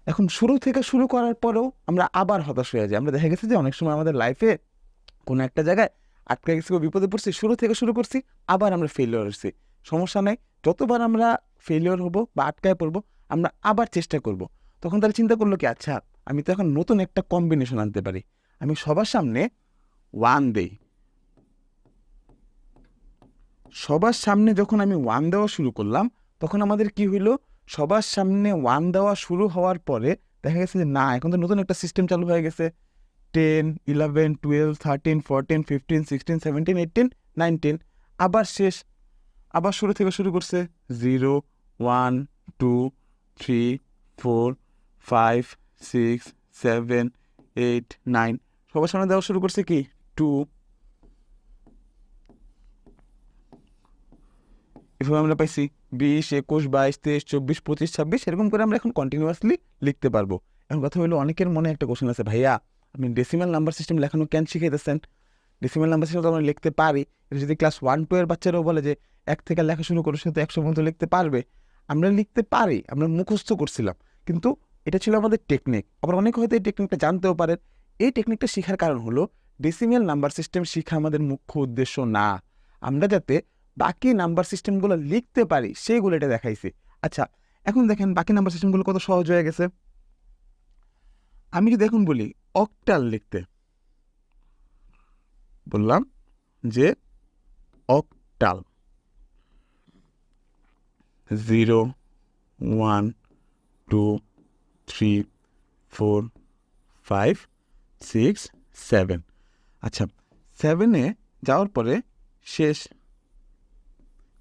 এখন শুরু থেকে শুরু করার পরেও আমরা আবার হতাশ হয়ে যাই। আমরা দেখা গেছে যে অনেক সময় আমাদের লাইফে কোনো একটা জায়গায় আটকে গেছি, বিপদে পড়ছি, শুরু থেকে শুরু করছি, আবার আমরা ফেলিওর হচ্ছি। সমস্যা নেই, যতবার আমরা ফেলিওর হব বা আটকায় পড়বো, আমরা আবার চেষ্টা করব। তখন তারা চিন্তা করলো কি আচ্ছা আমি তো এখন নতুন একটা কম্বিনেশন আনতে পারি। আমি সবার সামনে 1 দেই। সবার সামনে যখন আমি 1 দেওয়া শুরু করলাম, তখন আমাদের কি হইলো, সবার সামনে 1 দেওয়া শুরু হওয়ার পরে দেখা গেছে যে না, এখন তো নতুন একটা সিস্টেম চালু হয়ে গেছে। 10 11 12 13 14 15 16 17 18 19 আবার শেষ, আবার শুরু থেকে শুরু করছে। 0 1 2 3 4 5 6 7 8 9 সবার সামনে দেওয়া শুরু করছে কি 2। এভাবে আমরা পাইছি 20 21 22 23 24 25 26, এরকম করে আমরা এখন কন্টিনিউয়াসলি লিখতে পারবো। এখন কথা হলো, অনেকের মনে একটা কোশ্চেন আছে, ভাইয়া আপনি ডেসিমাল নাম্বার সিস্টেম লেখানো কেন শিখাইতেছেন? ডেসিমাল নাম্বার সিস্টেম তো আমরা লিখতে পারি। এটা যদি ক্লাস 1 2 এর বাচ্চারাও বলে যে 1 থেকে লেখা শুরু করো, সে তো 100 পর্যন্ত লিখতে পারবে। আমরা লিখতে পারি, আমরা মুখস্থ করছিলাম, কিন্তু এটা ছিল আমাদের টেকনিক। আবার অনেকে হয়তো এই টেকনিকটা জানতেও পারেন। এই টেকনিকটা শেখার কারণ হলো ডেসিমাল নাম্বার সিস্টেম শেখা আমাদের মুখ্য উদ্দেশ্য না, আমরা যাতে বাকি নাম্বার সিস্টেমগুলো লিখতে পারি সেইগুলো এটা দেখাইছি। আচ্ছা এখন দেখেন বাকি নাম্বার সিস্টেমগুলো কত সহজ হয়ে গেছে। আমি যদি এখন বলি অক্টাল লিখতে, বললাম যে অক্টাল 0 1 2 3 4 5 6 7। আচ্ছা 7-এ যাওয়ার পরে শেষ।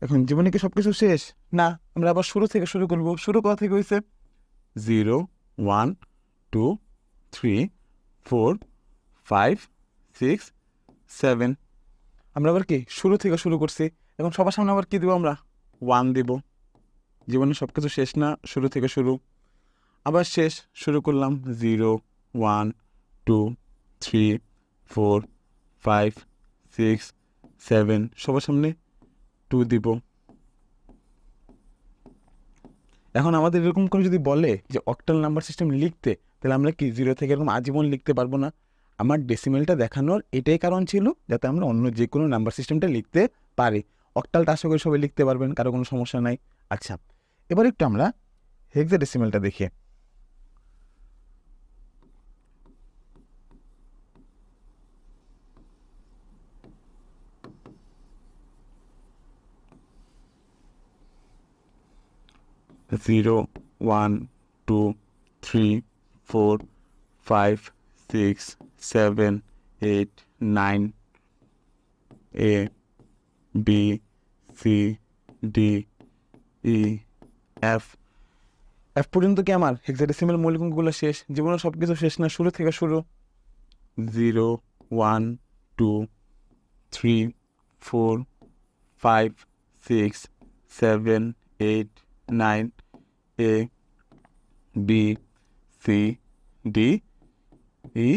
এখন জীবনে কি সব কিছু শেষ না, আমরা আবার শুরু থেকে শুরু করব। শুরু করা থেকে হয়েছে 0 1 2 3 4 5 6 7। আমরা আবার কি শুরু থেকে শুরু করছি। এখন সবার সামনে আবার কি দেবো, আমরা 1 দেব। জীবনে সব কিছু শেষ না, শুরু থেকে শুরু, আবার শেষ, শুরু করলাম 0 1 2 3 4 5 6 7, সবার সামনে 2 দিব। এখন আমাদের এরকম করে যদি বলে যে অক্টাল নাম্বার সিস্টেম লিখতে, তাহলে আমরা কি 0 থেকে এরকম আজীবন লিখতে পারবো না? আমার ডেসিমেলটা দেখানোর এটাই কারণ ছিল, যাতে আমরা অন্য যে কোনো নাম্বার সিস্টেমটা লিখতে পারি। অক্টালটা আশা করি সবাই লিখতে পারবেন, কারো কোনো সমস্যা নাই। আচ্ছা এবার একটু আমরা হেক্সাডেসিমেলটা দেখি। Zero 1 2 3 4 5 6 7 8 9 A B C D E F। F পর্যন্ত কি আমার হেক্সাডেসিমাল মৌলিক অঙ্কগুলো শেষ? জীবনে সব কিছু শেষ না, শুরু থেকে শুরু। 0 1 2 3 4 5 6 7 8 9 A B C D E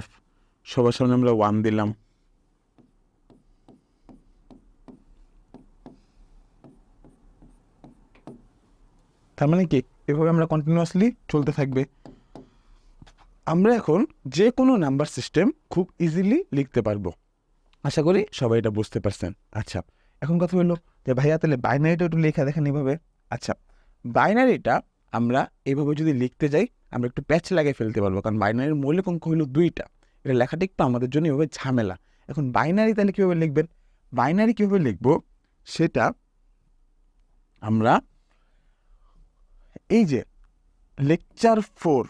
F। সবার সামনে আমরা 1 দিলাম। তার মানে কি এভাবে আমরা কন্টিনিউয়াসলি চলতে থাকবে। আমরা এখন যে কোনো নাম্বার সিস্টেম খুব ইজিলি লিখতে পারবো। আশা করি সবাই এটা বুঝতে পারছেন। আচ্ছা এখন কথা হলো যে ভাইয়া তাহলে বাইনারিটা একটু লেখা দেখেন এভাবে। আচ্ছা বাইনারিটা আমরা এভাবে যদি লিখতে যাই, আমরা একটু প্যাচ লাগিয়ে ফেলতে পারবো, কারণ বাইনারির মৌলিক অঙ্ক হলো 2টা এটা লেখাটা একটু আমাদের জন্য এভাবে ঝামেলা। এখন বাইনারি তাহলে কীভাবে লিখবেন? বাইনারি কীভাবে লিখবো সেটা আমরা এই যে লেকচার 4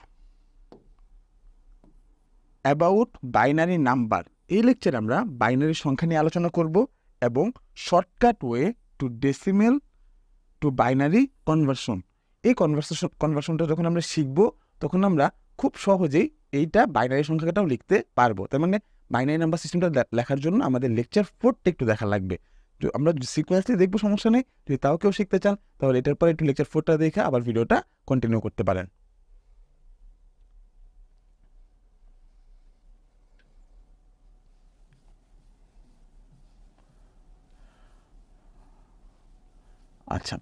অ্যাবাউট বাইনারি নাম্বার, এই লেকচারে আমরা বাইনারি সংখ্যা নিয়ে আলোচনা করব এবং shortcut way to decimal two binary conversion. এই কনভার্সনটা যখন আমরা শিখব তখন আমরা খুব সহজেই এইটা বাইনারি সংখ্যাটাও লিখতে পারবো। তার মানে বাইনারি নাম্বার সিস্টেমটা লেখার জন্য আমাদের লেকচার 4টা একটু দেখা লাগবে। আমরা সিকোয়েন্সলি দেখবো, সমস্যা নেই। যদি তাও কেউ শিখতে চান তাহলে এটার পরে একটু লেকচার 4টা দেখে আবার ভিডিওটা কন্টিনিউ করতে পারেন। আচ্ছা,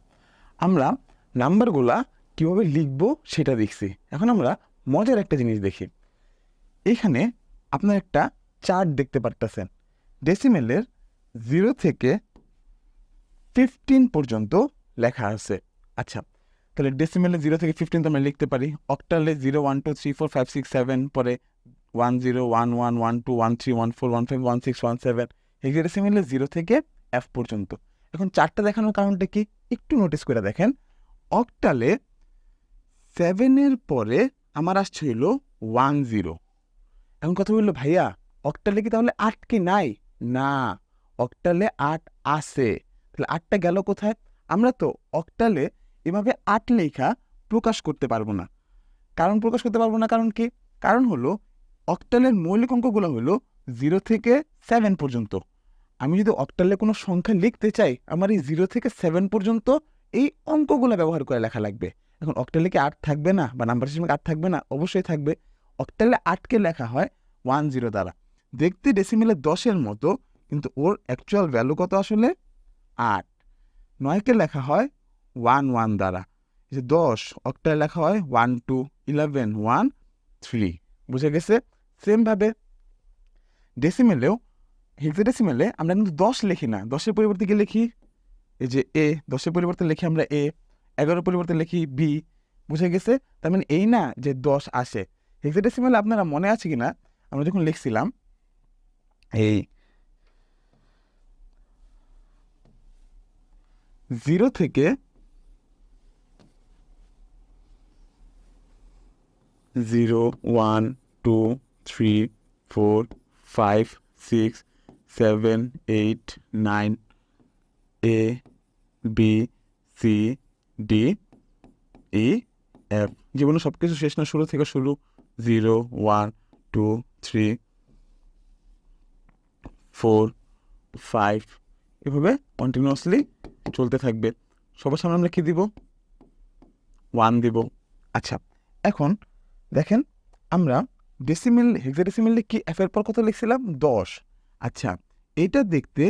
আমরা নাম্বারগুলা কীভাবে লিখবো সেটা দেখছি। এখন আমরা মজার একটা জিনিস দেখি। এখানে আপনার একটা চার্ট দেখতে পারতেছেন, ডেসিমেলের 0 থেকে 15 পর্যন্ত লেখা আছে। আচ্ছা, তাহলে ডেসিমেলে 0 থেকে 15 তো আমরা লিখতে পারি। অক্টালে 0 1 2 3 4 5 6 7, পরে 1 0 1 1 1 2 1 3 1 4 1 5 1 6 1 7, হেক্সাডেসিমেলে 0 থেকে F পর্যন্ত। এখন চারটা দেখানোর কারণটা কি একটু নোটিস করে দেখেন। অক্টালে 7-এর পরে আমার আসছে হইল 1 0। এখন কথা বললো, ভাইয়া অক্টালে কি তাহলে 8 কি নাই? না, অক্টালে 8 আছে। তাহলে 8টা গেল কোথায়? আমরা তো অক্টালে এভাবে 8 লেখা প্রকাশ করতে পারবো না। কারণ কি? কারণ হলো অক্টালের মৌলিক অঙ্কগুলো হলো 0 থেকে 7 পর্যন্ত। আমি যদি অক্টালে কোনো সংখ্যা লিখতে চাই, আমার এই 0 থেকে 7 পর্যন্ত এই অঙ্কগুলো ব্যবহার করে লেখা লাগবে। এখন অক্টালে কি 8 থাকবে না, বা নাম্বার সিস্টেমে 8 থাকবে না? অবশ্যই থাকবে। অক্টালে 8কে লেখা হয় 1 0 দ্বারা। দেখতে ডেসিমেলে 10-এর মতো, কিন্তু ওর অ্যাকচুয়াল ভ্যালু কত আসলে? 8। 9কে লেখা হয় 1 1 দ্বারা। এই যে 10 অক্টালে লেখা হয় 1 2 11 1 3। বুঝে গেছে? সেমভাবে ডেসিমেলেও, হেক্সাডেসিমেলে আমরা কিন্তু 10 লিখি না, 10-এর পরিবর্তে কি লিখি? এই যে A, 10-এর পরিবর্তে লিখি আমরা A, 11-এর পরিবর্তে লিখি B। বুঝে গেছে? তার মানে এই না যে 10 আসে। হেক্সাডেসিমেলে আপনারা মনে আছে কি না, আমরা যখন লিখছিলাম এই 0 থেকে 0 1 2 3 4 5 6 7 8 9 A B C D E F। জীবনে সব কিছু শেষ না, শুরু থেকে শুরু। 0 1 2 3 4 5 এভাবে কন্টিনিউয়াসলি চলতে থাকবে। সবার সামনে আমরা কী দিব? 1 দিব। আচ্ছা, এখন দেখেন আমরা হেক্সাডেসিমেলে কি F-এর পর কত লিখছিলাম? 10। আচ্ছা, এটা দেখতে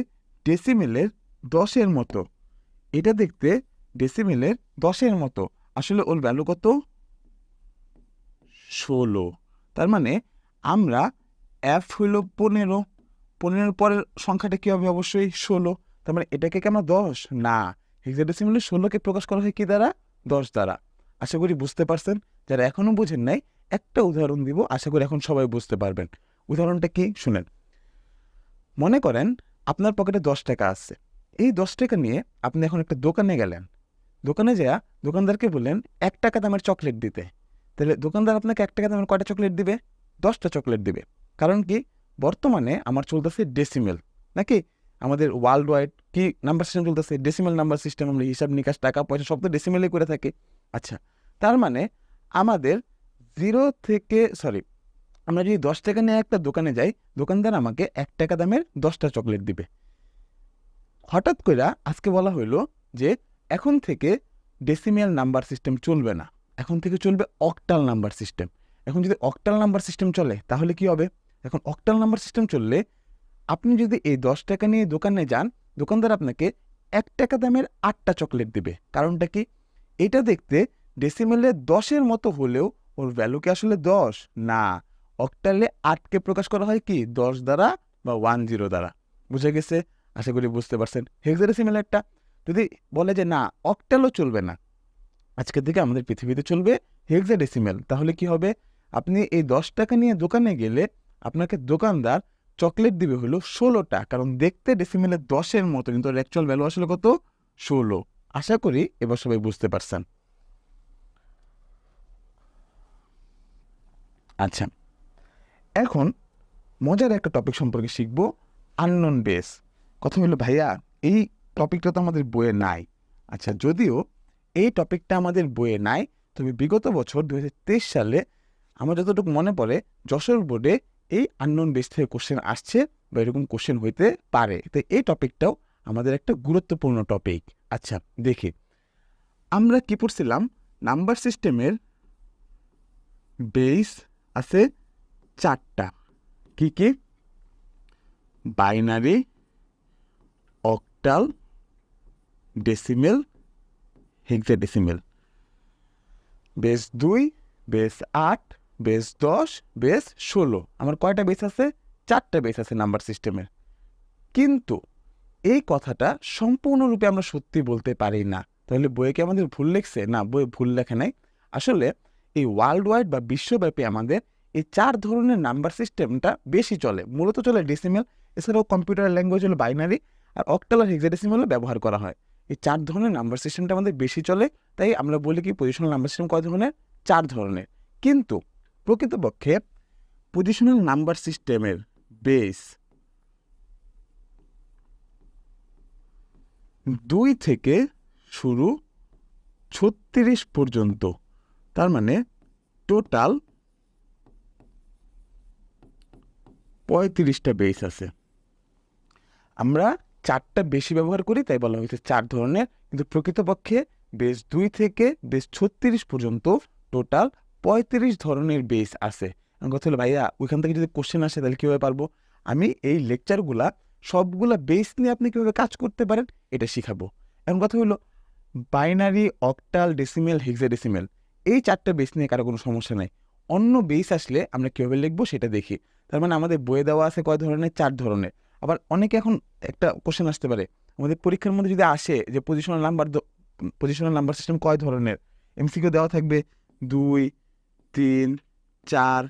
ডেসিমেলের 10-এর মতো, এটা দেখতে ডেসিমেলের 10-এর মতো। আসলে ওর ভ্যালু কত? 16। তার মানে আমরা F হইল 15, 15-এর পরের সংখ্যাটা কী হবে? অবশ্যই 16। তার মানে এটাকে কি আমরা 10? না, হেক্সাডেসিমেলে 16কে প্রকাশ করা হয় কি দ্বারা? 10 দ্বারা। আশা করি বুঝতে পারছেন। যারা এখনও বুঝেন নাই, একটা উদাহরণ দিব, আশা করি এখন সবাই বুঝতে পারবেন। উদাহরণটা কি শুনেন। মনে করেন আপনার পকেটে 10 টাকা আছে। এই 10 টাকা নিয়ে আপনি এখন একটা দোকানে গেলেন। দোকানে যাওয়া দোকানদারকে বললেন 1 টাকা দামের চকলেট দিতে। তাহলে দোকানদার আপনাকে 1 টাকা দামের কয়টা চকলেট দিবে? 10টা চকলেট দিবে। কারণ কি? বর্তমানে আমার চলতেছে ডেসিমেল, নাকি আমাদের ওয়ার্ল্ড ওয়াইড কি নাম্বার সিস্টেম চলতেছে? Decimal number system. আমরা হিসাব নিকাশ, টাকা পয়সা সব তো ডেসিমেলেই করে থাকি। আচ্ছা, তার মানে আমাদের আমরা যদি 10 টাকা নিয়ে একটা দোকানে যাই, দোকানদার আমাকে 1 টাকা দামের 10টা চকলেট দিবে। হঠাৎ করে আজকে বলা হইলো যে এখন থেকে ডেসিমেল নাম্বার সিস্টেম চলবে না, এখন থেকে চলবে অক্টাল নাম্বার সিস্টেম। এখন যদি অক্টাল নাম্বার সিস্টেম চলে তাহলে কি হবে? এখন অক্টাল নাম্বার সিস্টেম চললে আপনি যদি এই 10 টাকা নিয়ে দোকানে যান, দোকানদার আপনাকে 1 টাকা দামের 8টা চকলেট দিবে। কারণটা কি? এটা দেখতে ডেসিমেলে 10-এর মতো হলেও ওর ভ্যালু কি আসলে 10? না, অক্টালে 8কে প্রকাশ করা হয় কি? 10 দ্বারা বা 1 0 দ্বারা। বুঝে গেছে? আশা করি বুঝতে পারছেন। হেক্সাডেসিমেলেরটা যদি বলে যে না অক্টালও চলবে না, আজকের থেকে আমাদের পৃথিবীতে চলবে হেক্সাডেসিমেল, তাহলে কি হবে? আপনি এই 10 টাকা নিয়ে দোকানে গেলে আপনাকে দোকানদার চকলেট দিবে হলো 16টা, কারণ দেখতে ডেসিমেলে 10-এর মতো, কিন্তু অ্যাকচুয়াল ভ্যালু আসলে কত? 16। আশা করি এবার সবাই বুঝতে পারছেন। আচ্ছা, এখন মজার একটা টপিক সম্পর্কে শিখব, আননোন বেস। কথা হলো ভাইয়া এই টপিকটা তো আমাদের বইয়ে নাই। আচ্ছা, যদিও এই টপিকটা আমাদের বইয়ে নাই, তবে বিগত বছর 2023 সালে আমার যতটুকু মনে পড়ে যশোর বোর্ডে এই আননোন বেস থেকে কোশ্চেন আসছে বা এরকম কোশ্চেন হইতে পারে। তো এই টপিকটাও আমাদের একটা গুরুত্বপূর্ণ টপিক। আচ্ছা দেখি, আমরা কি পড়ছিলাম? নাম্বার সিস্টেমের বেস আছে 4টা। কি কি? Binary, octal, decimal, hexadecimal. Base 2, base 8, base 10, base 16। আমার কয়টা বেস আছে? 4টা বেস আছে নাম্বার সিস্টেমের। কিন্তু এই কথাটা সম্পূর্ণরূপে আমরা সত্যি বলতে পারি না। তাহলে বইয়ে কি আমাদের ভুল লেখছে? না, বইয়ে ভুল লেখে নাই। আসলে এই ওয়ার্ল্ড ওয়াইড বা বিশ্বব্যাপী আমাদের এই 4 ধরনের নাম্বার সিস্টেমটা বেশি চলে। মূলত চলে ডেসিমেল, এছাড়াও কম্পিউটার ল্যাঙ্গুয়েজ হলো বাইনারি, আর অক্টাল আর হেক্সাডেসিমেলও ব্যবহার করা হয়। এই 4 ধরনের নাম্বার সিস্টেমটা আমাদের বেশি চলে, তাই আমরা বলি কি পজিশনাল নাম্বার সিস্টেম কয় ধরনের? 4 ধরনের। কিন্তু প্রকৃতপক্ষে পজিশনাল নাম্বার সিস্টেমের বেস 2 থেকে শুরু 36 পর্যন্ত, তার মানে টোটাল 35টা বেস আছে। আমরা 4টা বেশি ব্যবহার করি, তাই বলা হয়েছে 4 ধরনের, কিন্তু প্রকৃতপক্ষে বেস 2 থেকে বেস 36 পর্যন্ত টোটাল 35 ধরনের বেস আছে। আমার কথা হলো ভাইয়া ওইখান থেকে যদি কোশ্চেন আসে তাহলে কীভাবে পারবো? আমি এই লেকচারগুলা সবগুলা বেস নিয়ে আপনি কীভাবে কাজ করতে পারেন এটা শিখাবো। এখন কথা হলো বাইনারি, অক্টাল, ডেসিমেল, হেক্সাডেসিমেল এই 4টা বেস নিয়ে কারো কোনো সমস্যা নাই। অন্য বেস আসলে আমরা কীভাবে লিখবো সেটা দেখি। তার মানে আমাদের বইয়ে দেওয়া আছে কয় ধরনের? 4 ধরনের। আবার অনেকে এখন একটা কোশ্চেন আসতে পারে আমাদের পরীক্ষার মধ্যে যদি আসে যে পজিশনাল নাম্বার সিস্টেম কয় ধরনের, এমসিকিউ দেওয়া থাকবে 2, 3, 4,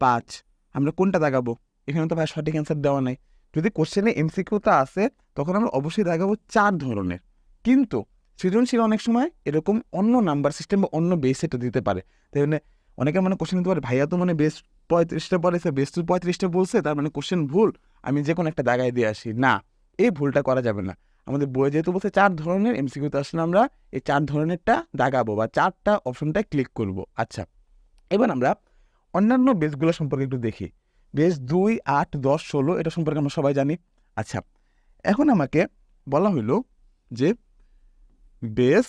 5। আমরা কোনটা দাগাবো? এখানে তো ভাই সঠিক অ্যান্সার দেওয়া নাই। যদি কোশ্চেনে এমসিকিউটা আসে তখন আমরা অবশ্যই দাগাবো 4 ধরনের। কিন্তু সৃজনশীল অনেক সময় এরকম অন্য নাম্বার সিস্টেম বা অন্য বেস এটা দিতে পারে। তাই মানে অনেকে মানে কোশ্চেন দিতে পারে ভাইয়া তো মানে বেস 35টা পড়েছে, বেস তো 35টা বলছে, তার মানে কোশ্চেন ভুল, আমি যে কোনো একটা দাগায় দিয়ে আসি। না, এই ভুলটা করা যাবে না। আমাদের বইয়ে যেহেতু বলছে 4 ধরনের, এমসিকিউতে আসলে আমরা এই 4 ধরনেরটা দাগাবো বা 4টা অপশনটা ক্লিক করব। আচ্ছা, এবার আমরা অন্যান্য বেসগুলো সম্পর্কে একটু দেখি। বেস 2, 8, 10, 16 এটা সম্পর্কে আমরা সবাই জানি। আচ্ছা, এখন আমাকে বলা হইল যে বেস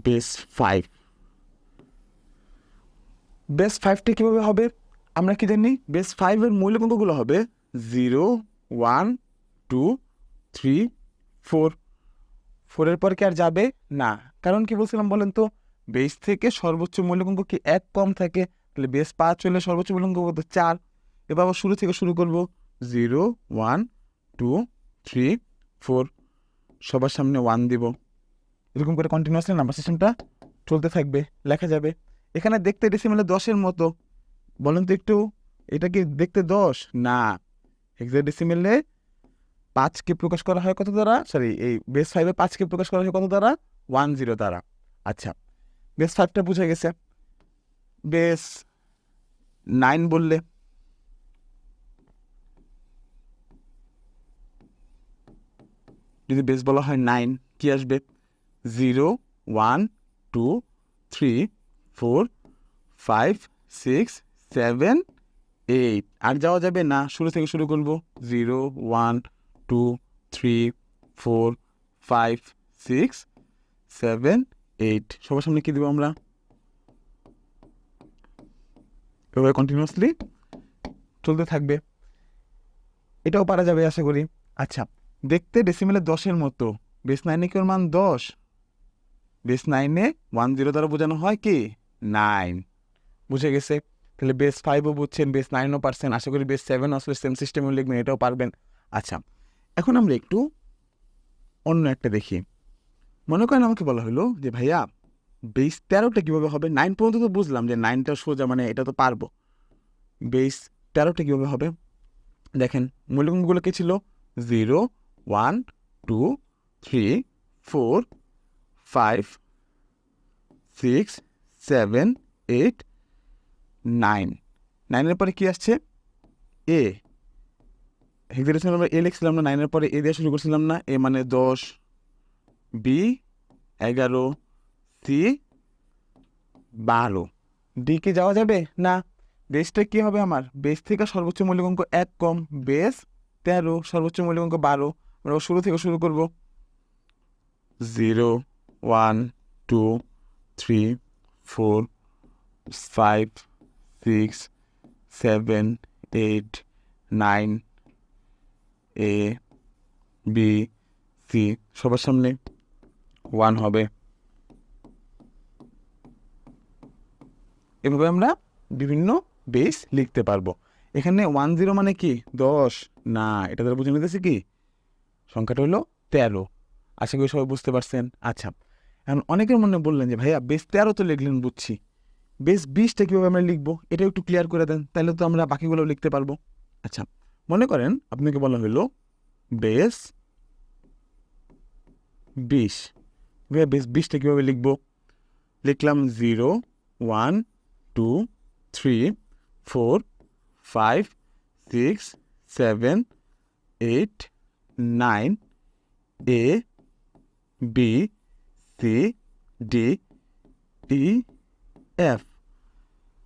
বেস 5। বেস 5টা কীভাবে হবে? আমরা কি জানি? বেস 5-এর মৌলিক অঙ্কগুলো হবে 0, 1, 2, 3, 4। 4-এর পর কি আর যাবে না? কারণ কি বলছিলাম বলেন তো? বেস থেকে সর্বোচ্চ মৌলিক অঙ্ক কি 1 কম থাকে, তাহলে বেস 5 হলে সর্বোচ্চ মৌলিক অঙ্ক কত? 4। এবার আবার শুরু থেকে শুরু করব 0, 1, 2, 3, 4, সবার সামনে 1 দিব। এরকম করে কন্টিনিউয়াসলি নাম্বার সিস্টেমটা চলতে থাকবে, লেখা যাবে। এখানে দেখতে ডেসিমেলে 10-এর মতো, বলেন তো একটু, এটা কি দেখতে 10? না, হেক্সাডেসিমেলে 5কে প্রকাশ করা হয় কত দ্বারা? সরি, এই বেস 5-এ 5কে প্রকাশ করা হয় কত দ্বারা? 10 দ্বারা। আচ্ছা, বেস 5টা বুঝে গেছে। বেস 9 বললে, যদি বেস বলা হয় 9 কি আসবে? 0, 1, 2, 3, 4, 5, 6, 7, 8। আর যাওয়া যাবে না, শুরু থেকে শুরু করবো 0, 1, 2, 3, 4, 5, 6, 7, 8। সবার সামনে কি দেবো আমরা? এভাবে কন্টিনিউয়াসলি চলতে থাকবে, এটাও পারা যাবে আশা করি। আচ্ছা, দেখতে ডেসিমেলে 10-এর মতো, বেস 9-এ কি ওর মান 10? বেস 9-এ 10 দ্বারা বোঝানো হয় কি? 9। বুঝে গেছে? তাহলে বেস 5ও বুঝছেন, বেস 9ও পারছেন। আশা করি বেস 7 আসলে সেম সিস্টেমে লিখবেন, এটাও পারবেন। আচ্ছা, এখন আমরা একটু অন্য একটা দেখি। মনে করেন আমাকে বলা হলো যে ভাইয়া বেস 13টা কীভাবে হবে? 9 পর্যন্ত তো বুঝলাম যে 9টা সোজা, মানে এটা তো পারবো। বেস 13টা কীভাবে হবে? দেখেন মূল্যাঙ্কনগুলো কী ছিল? 0, 1, 2, 3, 4, 5, 6, 7, 8, 9। 9-এর পরে কী আসছে? এ। হেক্সাডেসিমাল আমরা এ লিখছিলাম না? 9-এর পরে এ দিয়ে শুরু করছিলাম না? এ মানে 10, বি 11, সি 12। ডি কি যাওয়া যাবে? না। বেসটা কী হবে আমার? বেস থেকে সর্বোচ্চ মূল্যাঙ্ক 1 কম, বেস 13, সর্বোচ্চ মূল্যাঙ্ক 12। আমরা শুরু থেকে শুরু করব। 0, 1, 2, 3, 4, 5, 6, 7, 8, 9, এ বি সি, সবার সামনে 1 হবে। এভাবে আমরা বিভিন্ন বেস লিখতে পারবো। এখানে 10 মানে কি? 10 না, এটা দ্বারা বুঝে নিতেছি কি সংখ্যাটা হলো 13। আশা করি সবাই বুঝতে পারছেন। আচ্ছা, এখন অনেকের মনে বললেন যে ভাইয়া বেস 13 তো লিখলেন বুঝছি, বেস 20টা কীভাবে আমরা লিখবো এটাও একটু ক্লিয়ার করে দেন, তাহলে তো আমরা বাকিগুলো লিখতে পারবো। আচ্ছা, মনে করেন আপনাকে বলা হলো বেস 20। ভাইয়া বেস 20টা কীভাবে লিখবো? লিখলাম 0, 1, 2, 3, 4, 5, 6, 7, 8, 9, A B C D E F.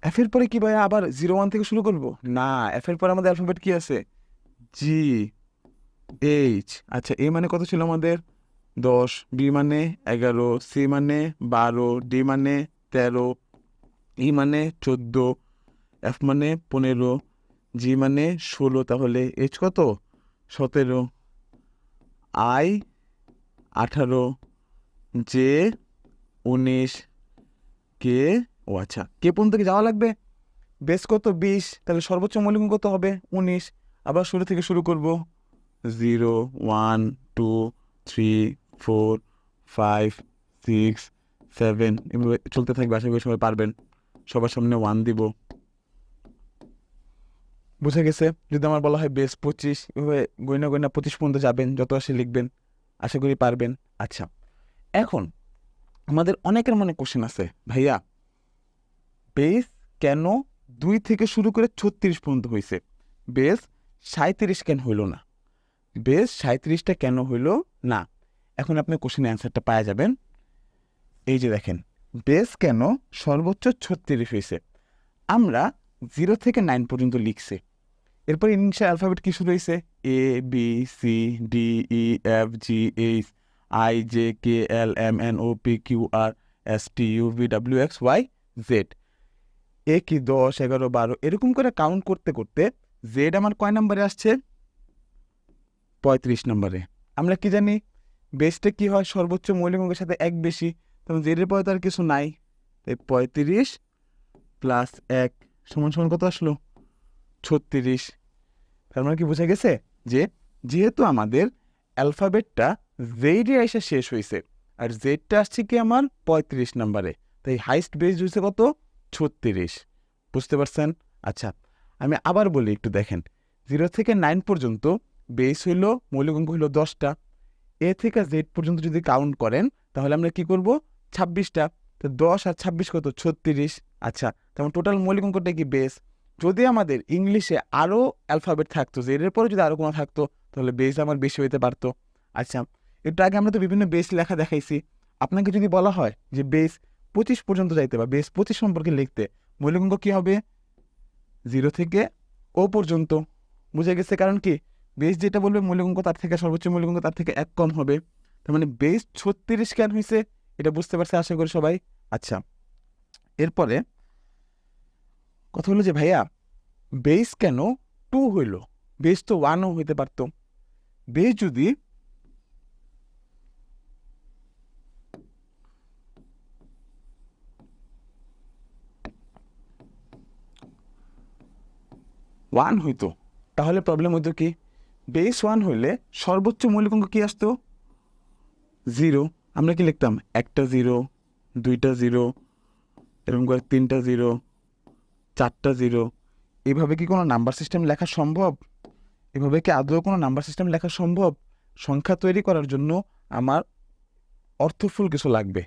এফের পরে কি ভাই আবার 0, 1 থেকে শুরু করব? না, এফের পরে আমাদের অ্যালফাবেট কি আছে? জি, এইচ। আচ্ছা, এ মানে কত ছিল আমাদের? 10, বি মানে 11, সি মানে 12, ডি মানে 13, ই মানে 14, এফ মানে 15, জি মানে 16, তাহলে এইচ কত? 17, আই 18, জে 19, কে আচ্ছা কে পর্যন্ত কি যাওয়া লাগবে? বেস কত? 20, তাহলে সর্বোচ্চ মূল্যাঙ্কন কত হবে? 19। আবার শুরু থেকে শুরু করব। 0, 1, 2, 3, 4, 5, 6, 7, এভাবে চলতে থাকবে। আশা করি সবাই পারবেন। সবার সামনে 1 দিব। বুঝে গেছে? যদি আমার বলা হয় বেস 25, এভাবে গয়না 25 পর্যন্ত যাবেন, যত আসে লিখবেন। আশা করি পারবেন। আচ্ছা, এখন আমাদের অনেকের মনে কোশ্চেন আছে, ভাইয়া বেস কেন 2 থেকে শুরু করে 36 পর্যন্ত হয়েছে? বেস 37 কেন হইল না? বেস 37টা কেন হইল না? এখন আপনি কোশ্চেনের অ্যান্সারটা পাওয়া যাবেন। এই যে দেখেন, বেস কেন সর্বোচ্চ 36 হয়েছে? আমরা 0 থেকে 9 পর্যন্ত লিখছি। এরপর ইংলিশের অ্যালফাবেট কি শুরু হয়েছে? A B C D E F G H I J K L M N O P Q R S T U V W X Y Z. A কি 10, 11, 12 এরকম করে কাউন্ট করতে করতে জেড আমার কয় নাম্বারে আসছে? 35 নম্বরে। আমরা কি জানি বেসটা কি হয়? সর্বোচ্চ মৌলিক সাথে 1 বেশি, তখন জেডের পরে তো আর কিছু নাই। তাই 35 প্লাস 1 সমান সমান কত আসলো? 36। তার মানে কি বোঝা গেছে যে যেহেতু আমাদের অ্যালফাবেটটা জেডে এসে শেষ হয়েছে আর জেডটা আসছে কি আমার 35 নম্বরে, তাই হাইস্ট বেস হয়েছে কত? 36। বুঝতে পারছেন? আচ্ছা, আমি আবার বলি একটু দেখেন। 0 থেকে 9 পর্যন্ত বেস হইল মৌলিক অঙ্ক হইল 10টা। এ থেকে জেড পর্যন্ত যদি কাউন্ট করেন তাহলে আমরা কি করব? 26টা। তো 10 আর 26 কত? 36। আচ্ছা, তেমন টোটাল মৌলিক অঙ্কটা কি বেস। যদি আমাদের ইংলিশে আরও অ্যালফাবেট থাকতো, জেডের পরে যদি আরও কোনো থাকতো, তাহলে বেস আমার বেশি হইতে পারতো। আচ্ছা, একটু আগে আমরা তো বিভিন্ন বেস লেখা দেখাইছি। আপনাকে যদি বলা হয় যে বেস 25 পর্যন্ত যাইতে বা বেস 25 সম্পর্কে লিখতে, মৌলিক অঙ্ক কী হবে? 0 থেকে ও পর্যন্ত। বুঝে গেছে? কারণ কি বেস যেটা বলবে মৌলিক অঙ্ক তার থেকে সর্বোচ্চ মৌলিক অঙ্ক তার থেকে 1 কম হবে। তার মানে বেস 36 কেন হয়েছে এটা বুঝতে পারছে আশা করি সবাই। আচ্ছা, এরপরে কথা হলো যে ভাইয়া বেস কেন 2 হইল? বেস তো 1ও হইতে পারতো। বেস যদি 1 হইতো তাহলে প্রবলেম হইতো কি? বেস 1 হইলে সর্বোচ্চ মৌলিক অঙ্ক কি আসতো? জিরো, আমরা কি লিখতাম একটা জিরো, দুইটা জিরো, এরকম করে তিনটা জিরো, চারটা জিরো। এভাবে কি কোনো নাম্বার সিস্টেম লেখা সম্ভব? এভাবে কি আদৌ কোনো নাম্বার সিস্টেম লেখা সম্ভব? সংখ্যা তৈরি করার জন্য আমার অর্থফুল কিছু লাগবে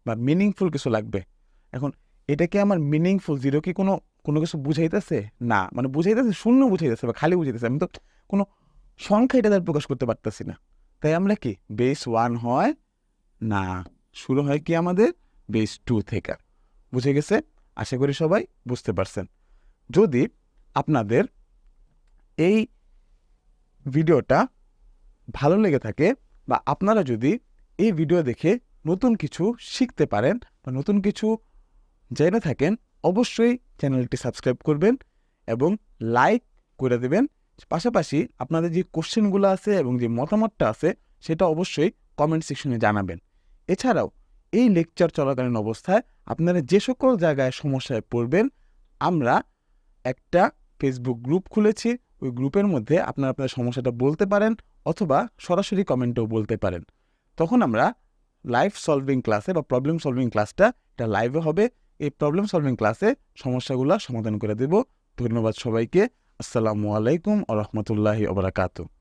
বা মিনিংফুল কিছু লাগবে। এখন এটা কি আমার মিনিংফুল? জিরো কি কোনো কোনো কিছু বুঝাইতেছে? না, মানে বুঝাইতেছে, শূন্য বুঝাইতেছে বা খালি বুঝাইতেছে, আমি তো কোনো সংখ্যা এটা দ্বারা প্রকাশ করতে পারতেছি না। তাই আমরা কি বেস 1 হয় না, শুরু হয় কি আমাদের বেস 2 থেকে। বুঝে গেছে? আশা করি সবাই বুঝতে পারছেন। যদি আপনাদের এই ভিডিওটা ভালো লেগে থাকে বা আপনারা যদি এই ভিডিও দেখে নতুন কিছু শিখতে পারেন বা নতুন কিছু জেনে থাকেন, অবশ্যই চ্যানেলটি সাবস্ক্রাইব করবেন এবং লাইক করে দেবেন। পাশাপাশি আপনাদের যে কোশ্চেনগুলো আছে এবং যে মতামতটা আছে সেটা অবশ্যই কমেন্ট সেকশনে জানাবেন। এছাড়াও এই লেকচার চলাকালীন অবস্থায় আপনারা যে সকল জায়গায় সমস্যায় পড়বেন, আমরা একটা ফেসবুক গ্রুপ খুলেছি। ওই গ্রুপের মধ্যে আপনারা আপনার সমস্যাটা বলতে পারেন অথবা সরাসরি কমেন্টেও বলতে পারেন। তখন আমরা লাইভ সলভিং ক্লাসে বা প্রবলেম সলভিং ক্লাসটা এটা লাইভে হবে। এই প্রবলেম সলভিং ক্লাসে সমস্যাগুলো সমাধান করে দেব। ধন্যবাদ সবাইকে। আসসালামু আলাইকুম ওয়া রাহমাতুল্লাহি ওয়া বারাকাতুহু।